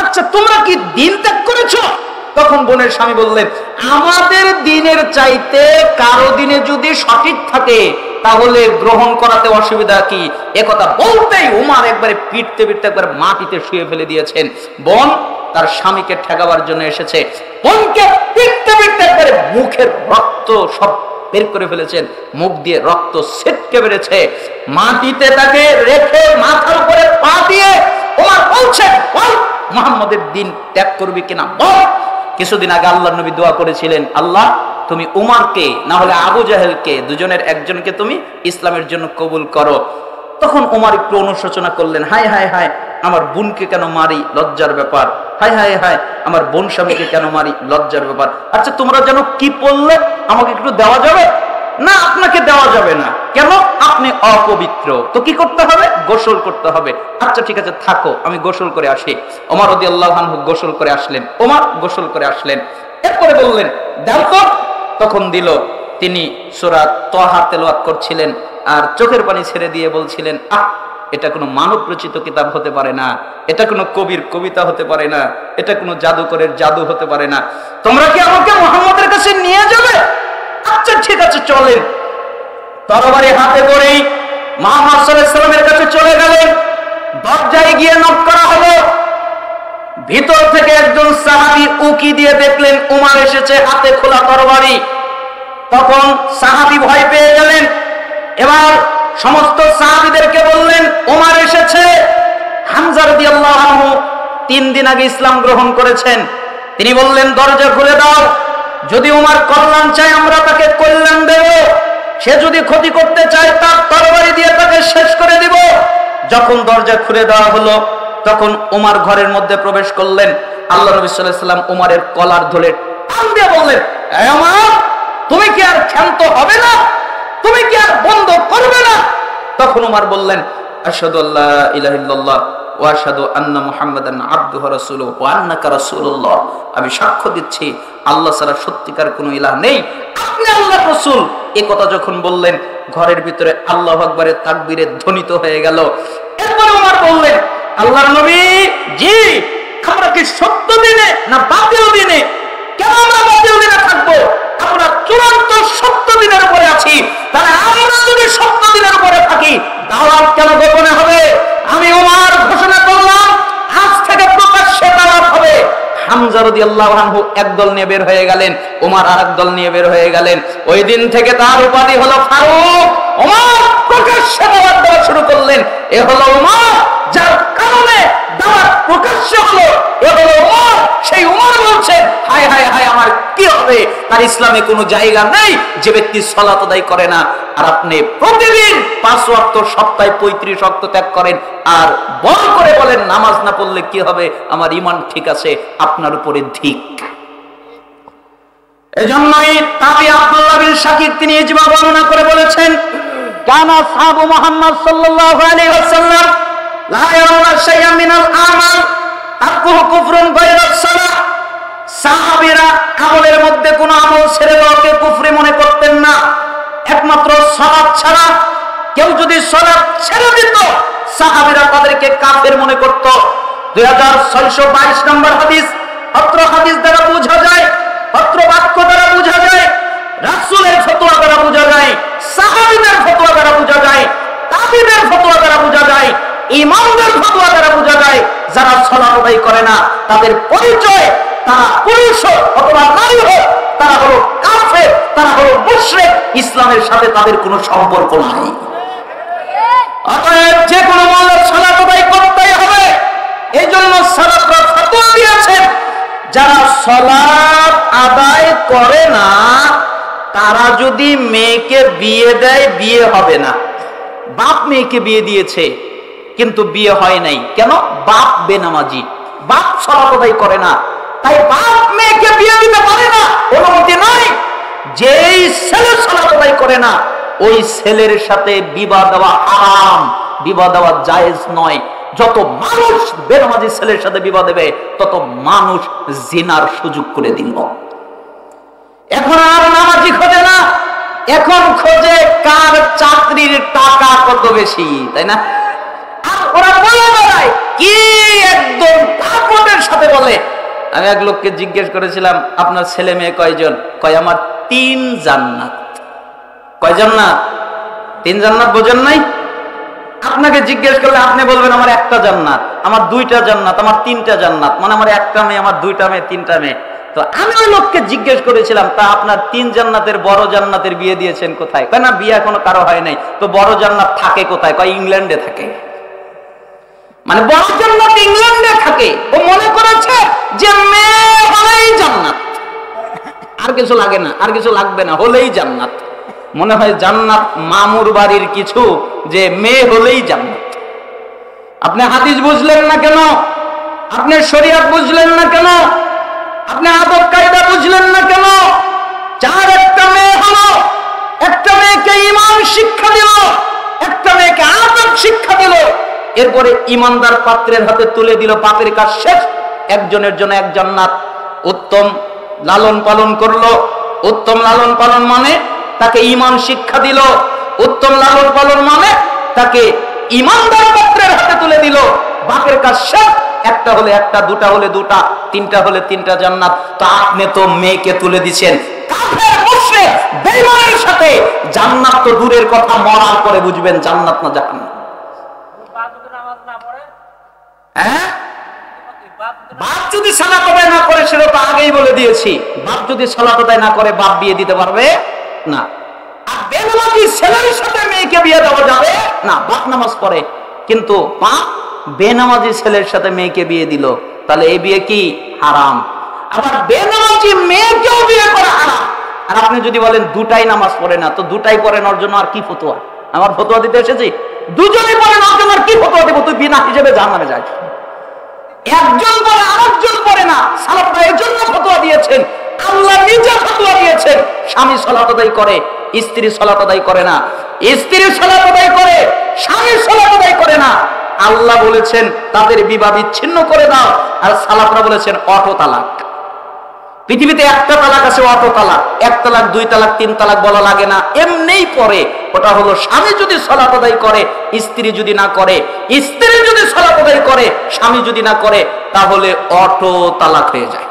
আচ্ছা, তোমরা কি দিন ত্যাগ করেছো? তখন বোনের স্বামী বললেন, আমাদের দিনের চাইতে কারো দিনে যদি সঠিক থাকে তাহলে গ্রহণ করাতে অসুবিধা কি? একথা বলতেই ওমর একবারে পিটতে পিটতে একবার মাটিতে শুয়ে ফেলে দিয়েছেন। বোন তার স্বামীকে ঠেকাবার জন্য এসেছে, বোনকে পিটতে পিটতে একবারে মুখের রক্ত সব বের করে ফেলেছেন, মুখ দিয়ে রক্ত ছিটকে বেড়েছে। মাটিতে তাকে রেখে মাথার উপরে পা দিয়ে ওমর বলছেন, বল মুহাম্মদের দিন ত্যাগ করবি কিনা বল। কিছুদিন আগে আল্লাহর নবী দোয়া করেছিলেন, আল্লাহ তুমি উমারকে না হলে আবু জাহেলকে, দুজনের একজনকে তুমি ইসলামের জন্য কবুল করো। তখন ওমর একটু অনুশোচনা করলেন, হায় হায় হায়, আমার বোনকে কেন মারি, লজ্জার ব্যাপার। হায় হায় হায়, আমার বোন স্বামীকে কেন মারি, লজ্জার ব্যাপার। আচ্ছা, তোমরা যেন কি পড়লে, আমাকে একটু দেওয়া যাবে? না, আপনাকে দেওয়া যাবে না। কেন? আপনি অপবিত্র। তো কি করতে হবে? গোসল করতে হবে। আচ্ছা ঠিক আছে, থাকো, আমি গোসল করে আসি। ওমর রাদিয়াল্লাহু আনহু গোসল করে আসলেন। ওমর গোসল করে আসলেন। এরপরে বললেন, দাও তো। তখন দিল। তিনি সূরা তাহা তেলাওয়াত করছিলেন আর চোখের পানি ছেড়ে দিয়ে বলছিলেন, এটা কোনো মানব রচিত কিতাব হতে পারে না, এটা কোনো কবির কবিতা হতে পারে না, এটা কোনো জাদুকরের জাদু হতে পারে না। তোমরা কি আমাকে মুহাম্মদের কাছে নিয়ে যাবে? আচ্ছা ঠিক আছে, চলেন। তরবারি হাতে করেই মুহাম্মদ সাল্লাল্লাহু আলাইহি ওয়াসাল্লামের কাছে চলে গেলেন। দরজায় গিয়ে নক করা হলো। ভিতর থেকে একজন সাহাবী উকি দিয়ে দেখলেন ওমর এসেছে, হাতে খোলা তরবারি। তখন সাহাবী ভয় পেয়ে গেলেন। এবার সমস্ত সাহাবীদেরকে বললেন, ওমর এসেছে। হামজা রাদিয়াল্লাহু আনহু 3 দিন আগে ইসলাম গ্রহণ করেছেন। তিনি বললেন, দরজা খুলে দাও। যদি ওমর কল্যাণ চায় আমরা তাকে কল্যাণ দেব, সে যদি ক্ষতি করতে চায় তার তরবারি দিয়ে তাকে শেষ করে দিব। যখন দরজা খুলে দেওয়া হলো তখন ওমর ঘরের মধ্যে প্রবেশ করলেন। আল্লাহ নবী সাল্লাল্লাহু আলাইহি ওয়াসাল্লাম ওমরের কলার ধরে টান দিয়ে বললেন, এই ওমর, তুমি কি আর ক্ষান্ত হবে না? তুমি কি আর বন্ধ করবে না? তখন ওমর বললেন, আশহাদু আল্লা ইলাহা ইল্লাল্লাহ ওয়া আশহাদু আন্না মুহাম্মাদান আবদুহু ওয়া রাসূলুহু ওয়া আন্নাকা রাসূলুল্লাহ। আমি সাক্ষ্য দিচ্ছি আল্লাহ ছাড়া সত্যিকার কোনো ইলাহ নেই, আপনি আল্লাহর রাসূল। এই কথা যখন বললেন ঘরের ভিতরে আল্লাহু আকবারের তাকবীরে ধ্বনিত হয়ে গেল। এরপর ওমর বললেন, আল্লাহর নবী, জি, আমরা কি সত্য দিনে না বাতিল দিনে? কেন আমরা বাতিল দিনে থাকবো? আমরা চূড়ান্ত সত্য দিনের উপরে আছি। তাহলে আমরা যদি সত্য দিনের উপরে থাকি দাওয়াত কেন গোপনে হবে? আমি ওমর ঘোষণা করলাম, আজ থেকে প্রকাশ্যে দাওয়াত হবে। হামজা রাদিয়াল্লাহু আনহু একদল নিয়ে বের হয়ে গেলেন, ওমর আরেক দল নিয়ে বের হয়ে গেলেন। ওই দিন থেকে তার উপাধি হলো ফারুক। ওমর প্রকাশ্যে দাওয়াত দেওয়া শুরু করলেন, এ হলো ওমর যার কারণে দাওয়াত প্রকাশ্য হলো এ হলো ওমর। সেই ওমর বলছেন, হায় হায় হায়, আমার কি হবে? তার ইসলামে কোনো জায়গা নেই যে ব্যক্তি সালাত আদায় করে না। আর আপনি প্রতিদিন 5 ওয়াক্ত, সপ্তাহে 35 ওয়াক্ত ত্যাগ করেন, আর বল করে বলেন নামাজ না পড়লে কি হবে, আমার ঈমান ঠিক আছে। আপনার উপরে ধিক। এজন্যই তাবি আব্দুল্লাহ বিন শাকির তিনি ইজমা বর্ণনা করে বলেছেন, কানা সাহাবু মুহাম্মদ সাল্লাল্লাহু আলাইহি ওয়াসাল্লাম লা ইয়ারাউনা শাইআন মিনাল আমাল তাকুহু কুফরুন গায়রা সালাহ। সাহাবীরা আমলের মধ্যে কোনো আমল ছেড়ে দেওয়াকে কুফরি মনে করতেন না, একমাত্র সালাত ছাড়া। কেউ যদি সালাত ছেড়ে দিত, সাহাবীরা তাদেরকে কাফের মনে করত। 2622 নম্বর হাদিস। অত্র হাদিস দ্বারা বোঝা যায়, অত্র বাক্য দ্বারা বোঝা যায়, রাসূলের ফতোয়া দ্বারা বোঝা যায়, সাহাবীদের ফতোয়া দ্বারা বোঝা যায়, তাবিঈদের ফতোয়া দ্বারা বোঝা যায়, ইমামদের ফতোয়া দ্বারা বোঝা যায়, যারা সালাত আদায় করে না তাদের পরিচয়, তারা পুরুষ হোক অথবা নারী হোক, তারা হলো কাফের, তারা হলো মুশরিক। ইসলামের সাথে তাদের কোনো সম্পর্ক নাই। অতএব যে কোনো মূল্যে সালাত আদায় করতেই হবে। এই জন্য সালাফরা ফতোয়া দিয়েছেন, যারা সালাত আদায় করে না তারা যদি মেয়েকে বিয়ে দেয়, বিয়ে হবে না। বাপ মেয়েকে বিয়ে দিয়েছে কিন্তু বিয়ে হয় নাই, কেন? বাপ বেনামাজি, বাপ সালাত আদায় করে না, তাই বাপ মেয়েকে বিয়ে দিতে পারে না, অনুমতি নাই। যেই ছেলে সালাত আদায় করে না ওই ছেলের সাথে বিবাহ দেওয়া হারাম, বিবাহ দেওয়া জায়েজ নয়। যত মানুষ বেনামাজি ছেলের সাথে বিবাহ দেবে তত মানুষ জিনার সুযোগ করে দিল। এখন আর নামাজি খোঁজে না, এখন খোঁজে কার চাকরির টাকা কত বেশি, তাই না? আর ওরা বলে বেড়ায় কি, একদম তাকওয়ার সাথে বলে। আমি এক লোককে জিজ্ঞেস করেছিলাম, আপনার ছেলে মেয়ে কয়জন? কয় আমার 3 জান্নাত। কয় জান্নাত? 3 জান্নাত। বোঝেন নাই? আপনাকে জিজ্ঞেস করলে আপনি বলবেন আমার 1টা জান্নাত, আমার 2টা জান্নাত, আমার 3টা জান্নাত, মানে আমার 1টা মেয়ে, আমার 2টা মেয়ে, 3টা মেয়ে। তো আমি ওই লোককে জিজ্ঞেস করেছিলাম, তা আপনার 3 জান্নাতের বড় জান্নাতের বিয়ে দিয়েছেন কোথায়? কয় না, বিয়ে এখনো কারো হয় নাই। তো বড় জান্নাত থাকে কোথায়? কয় ইংল্যান্ডে থাকে। মানে বড় জান্নাত ইংল্যান্ডে থাকে। ও মনে করেছে যে মেয়ে হলেই জান্নাত, আর কিছু লাগে না, আর কিছু লাগবে না, হলেই জান্নাত। মনে হয় জান্নাত মামুর বাড়ির কিছু, যে মেয়ে হলেই জান্নাত। আপনি হাদিস বুঝলেন না কেন? আপনি শরীয়ত বুঝলেন না কেন? আপনি আদব কায়দা বুঝলেন না কেন? যার একটা মেয়ে হলো, একটা মেয়েকে ঈমান শিক্ষা দিল, একটা মেয়েকে আদব শিক্ষা দিল, এরপরে ঈমানদার পাত্রের হাতে তুলে দিল, পাপের কাজ শেষ। একজনের জন্য এক জান্নাত। উত্তম লালন পালন করলো। উত্তম লালন পালন মানে তাকে ঈমান শিক্ষা দিল। উত্তম লালন পালন মানে তাকে ঈমানদার পাত্রের হাতে তুলে দিল, বাপের কাজ শেষ। একটা হলে একটা, দুটা হলে দুটা, 3টা হলে 3টা জান্নাত। তো আপনি তো মেয়েকে তুলে দিচ্ছেন কাফের মুশরিক বেঈমানের সাথে। জান্নাত তো দূরের কথা, মরার পরে বুঝবেন জান্নাত না জাহান্নাম। হ্যাঁ, বাপ যদি সালাত আদায় না করে, সেটা তো আগেই বলে দিয়েছি, বাপ যদি সালাত আদায় না করে বাপ বিয়ে দিতে পারবে না। আর বেনামাজি ছেলের সাথে মেয়েকে বিয়ে দেওয়া যাবে না। বাপ নামাজ পড়ে কিন্তু বাপ বেনামাজি ছেলের সাথে মেয়েকে বিয়ে দিল, তাহলে এই বিয়ে কি? হারাম। আবার বেনামাজি মেয়েকেও বিয়ে করা হারাম। আর আপনি যদি বলেন 2টাই নামাজ পড়ে না, তো 2টাই পড়ে নেওয়ার জন্য আর কি ফতোয়া? আমার ফতোয়া দিতে এসেছি? 2জনই পড়ে নেওয়ার জন্য আর কি ফতোয়া দেবো? তুই বিনা হিসেবে জাহান্নামে যাস। একজন পড়ে, আরেকজন পড়ে না। সালাফরা এর জন্য ফতোয়া দিয়েছেন, আল্লাহ নিজে ফতোয়া দিয়েছেন। স্বামী সালাত আদায় করে, স্ত্রী সালাত আদায় করে না। স্ত্রী সালাত আদায় করে, স্বামী সালাত আদায় করে না। আল্লাহ বলেছেন তাদের বিবাহ বিচ্ছিন্ন করে দাও, আর সালাফরা বলেছেন অটো তালাক। পৃথিবীতে একটা তালাক আছে, অটো তালাক। 1 তালাক, 2 তালাক, 3 তালাক বলা লাগে না, এমনিই পড়ে। ওটা হলো স্বামী যদি সালাত আদায় করে, স্ত্রী যদি না করে। স্ত্রী যদি সালাত আদায় করে, স্বামী যদি না করে, তাহলে অটো তালাক হয়ে যায়।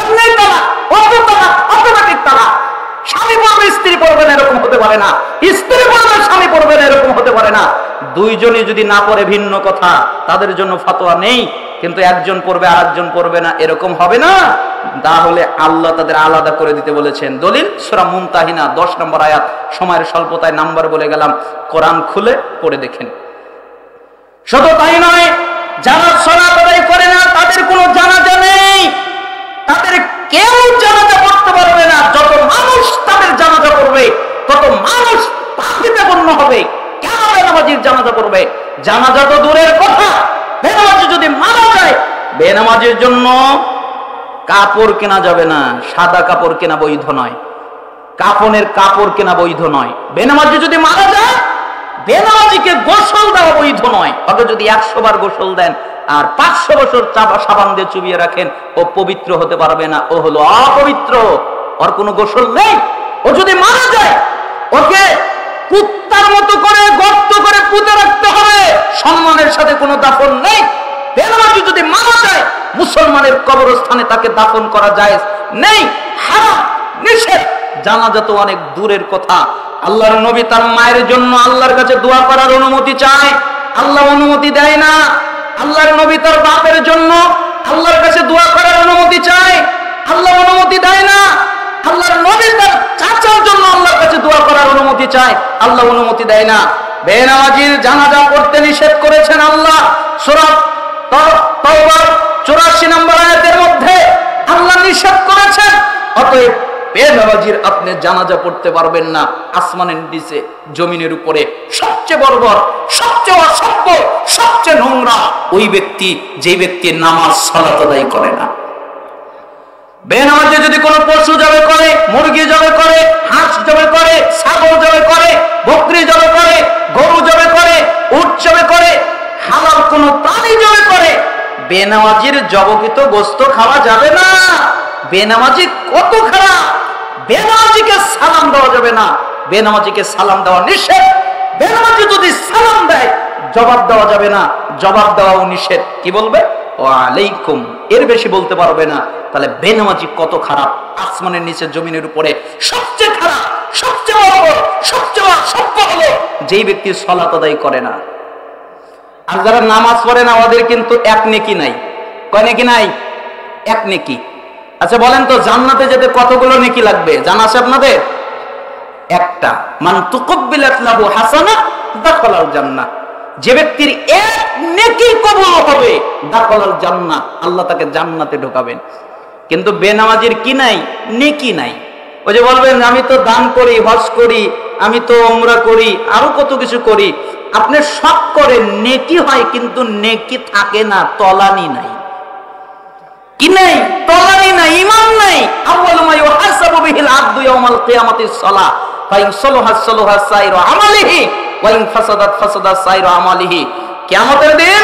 এমনি তালাক, অটো তালাক, অটোমেটিক তালাক। স্বামী পড়বে, স্ত্রী পড়বে না, এরকম হতে পারে না। স্ত্রী পড়বে, স্বামী পড়বে না, এরকম হতে পারে না। 2জনই যদি না পড়ে ভিন্ন কথা, তাদের জন্য ফতোয়া নেই। কিন্তু একজন পড়বে আর একজন পড়বে না, এরকম হবে না। তাহলে আল্লাহ তাদের আলাদা করে দিতে বলেছেন। দলিল সূরা মুমতাহিনা 10 নম্বর আয়াত। সময়ের স্বল্পতায় নাম্বার বলে গেলাম, কোরআন খুলে পড়ে দেখেন। শুধু তাই নয়, যারা সালাত আদায় করে না তাদের কোনো জানাজা নেই, তাদের কেউ জানাজা পড়তে পারবে না। যত মানুষ তাদের জানাজা পড়বে তত মানুষ পাপিতে গণ্য হবে। কেন বেনামাজির জানাজা পড়বে? জানাজা তো দূরের কথা, বেনামাজি যদি মারা যায়, বেনামাজির জন্য কাপড় কেনা যাবে না, সাদা কাপড় কেনা বৈধ নয়, কাফনের কাপড় কেনা বৈধ নয়। বেনামাজি যদি মারা যায়, বেনামাজিকে গোসল দেওয়া বৈধ নয়। ওকে যদি 100 বার গোসল দেন আর 500 বছর সাবান দিয়ে চুবিয়ে রাখেন, ও পবিত্র হতে পারবে না, ও হলো অপবিত্র, ওর কোনো গোসল নেই। ও যদি মারা যায়, ওকে কুত্তার মতো করে গর্ত করে পুঁতে রাখতে হবে, সম্মানের সাথে কোনো দাফন নেই। বেনামাজি যদি মারা যায়, মুসলমানের কবরস্থানে তাকে দাফন করা যায় নেই, হারাম, নিষেধ। জানাজা তো অনেক দূরের কথা। আল্লাহর নবী তার মায়ের জন্য আল্লাহর কাছে দোয়া করার অনুমতি চায়, আল্লাহ অনুমতি দেয় না। আল্লাহর নবী তার বাপের জন্য আল্লাহর কাছে দোয়া করার অনুমতি চায়, আল্লাহ অনুমতি দেয় না। আল্লাহর নবী তার চাচার জন্য আল্লাহর কাছে দোয়া করার অনুমতি চায়, আল্লাহ অনুমতি দেয় না। বেনামাজির জানাজা পড়তে নিষেধ করেছেন আল্লাহ সূরা তাওবার 84 নম্বর আয়াতের মধ্যে আল্লাহ নিষেধ করেছেন। অতএব বেনামাজির আপনি জানাজা পড়তে পারবেন না। আসমানের নিচে জমিনের উপরে সবচেয়ে বর্বর, সবচেয়ে অসভ্য, সবচেয়ে নোংরা ওই ব্যক্তি যে ব্যক্তি নামাজ সালাত আদায় করে না। বেনামাজি যদি কোনো পশু জবে করে, মুরগি জবে করে, হাঁস জবে করে, ছাগল জবে করে, বকরি জবে করে, গরু জবে করে, উট জবে করে, হালাল কোনো প্রাণী জবে করে, বেনামাজির জবকৃত গোশত খাওয়া যাবে না। বেনামাজি কত খারাপ! বেনামাজিকে সালাম দেওয়া যাবে না, বেনামাজিকে সালাম দেওয়া নিষেধ। বেনামাজি যদি সালাম দেয়, জবাব দেওয়া যাবে না, জবাব দেওয়াও নিষেধ। কি বলবে? ওয়া আলাইকুম, এর বেশি বলতে পারবে না। তাহলে বেনামাজি কত খারাপ! আসমানের নিচে জমিনের উপরে সবচেয়ে খারাপ, সবচেয়ে বড়, সবচেয়ে অসভ্য হলো যেই ব্যক্তি সালাত আদায় করে না। আর যারা নামাজ পড়ে না, ওদের কিন্তু এক নেকি নাই। কয় নেকি নাই? এক নেকি। আচ্ছা বলেন তো, জান্নাতে যেতে কতগুলো নেকি লাগবে জানা আছে আপনাদের? একটা। মান তুকব্বিলাত লাহু হাসানা দাখালাল জান্নাহ। যে ব্যক্তির এক নেকি কবুল হবে, দাখালাল জান্নাহ, আল্লাহ তাকে জান্নাতে ঢোকাবেন। কিন্তু বেনামাজির কি নাই? নেকি নাই। ওই যে বলবেন আমি তো দান করি, হজ করি, আমি তো উমরা করি, আরো কত কিছু করি। আপনি সব করে নেকি হয়, কিন্তু নেকি থাকে না, তলানি নাই। কি নাই? তলানি নাই, ঈমান নাই। আউয়ালু মা ইউহাসাবু বিহিল আবদু ইয়াউমাল কিয়ামাতিস সালাহ ফাইন সালাহা সালাহা সাইরু আমালিহি ওয়া ইন ফাসাদাত ফাসাদা সাইরু আমালিহি। কিয়ামতের দিন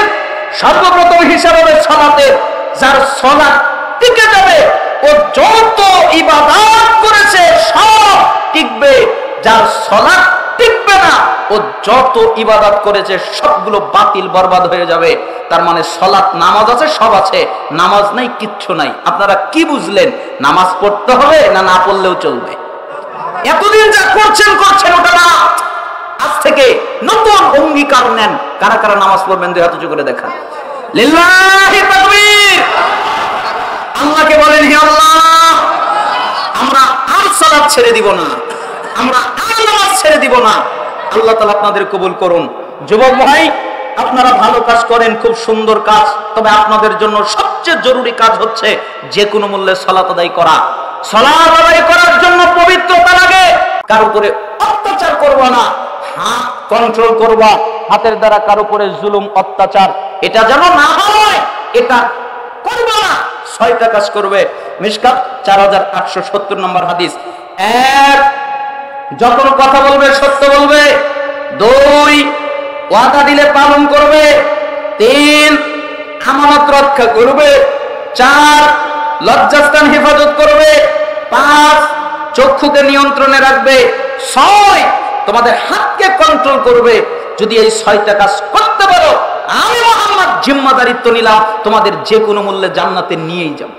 সর্বপ্রথম হিসাব হবে সালাতের। যার সালাত টিকে যাবে, ও যত ইবাদত করেছে সব টিকবে। যার সালাত টিকবে না, ও যত ইবাদত করেছে সবগুলো বাতিল, বরবাদ হয়ে যাবে। তার মানে সালাত, নামাজ আছে, সব আছে, নামাজ নাই, কিচ্ছু নাই। আপনারা কি বুঝলেন? নামাজ পড়তে হবে না, না পড়লেও চলবে? এতদিন যা করছেন ওটা না। আজ থেকে নতুন অঙ্গীকার নেন। কারা কারা নামাজ পড়বেন দুই হাত উঁচু করে দেখান। লিল্লাহি তাকবীর। আল্লাহকে বলেন, হে আল্লাহ, আমরা আর সালাত ছেড়ে দিব না, আমরা আর নামাজ ছেড়ে দিব না। আল্লাহ তাআলা আপনাদের কবুল করুন। যুবক ভাই, আপনারা ভালো কাজ করেন, খুব সুন্দর কাজ। তবে আপনাদের জন্য সবচেয়ে জরুরি কাজ হচ্ছে যে কোনো মূল্যে সালাত আদায় করা। সালাত আদায় করার জন্য পবিত্রতা লাগে। কার উপরে অত্যাচার করব না, হাত কন্ট্রোল করব, হাতের দ্বারা কার উপরে জুলুম, অত্যাচার এটা যেন না হয়, এটা করব না। 6টা কাজ করবে। মিশকাত 4870 নম্বর হাদিস। 1, যখন কথা বলবে সত্য বলবে। 2, ওয়াদা দিলে পালন করবে। 3, আমানত রক্ষা করবে। 4, লজ্জাস্থান হেফাজত করবে। 5, চক্ষুকে নিয়ন্ত্রণে রাখবে। 6, তোমাদের হাতকে কন্ট্রোল করবে। যদি এই 6টা কাজ করতে পারো, আমি মুহাম্মদ জিম্মাদারিত্ব নিলাম, তোমাদের যে কোনো মূল্যে জান্নাতে নিয়েই যাব।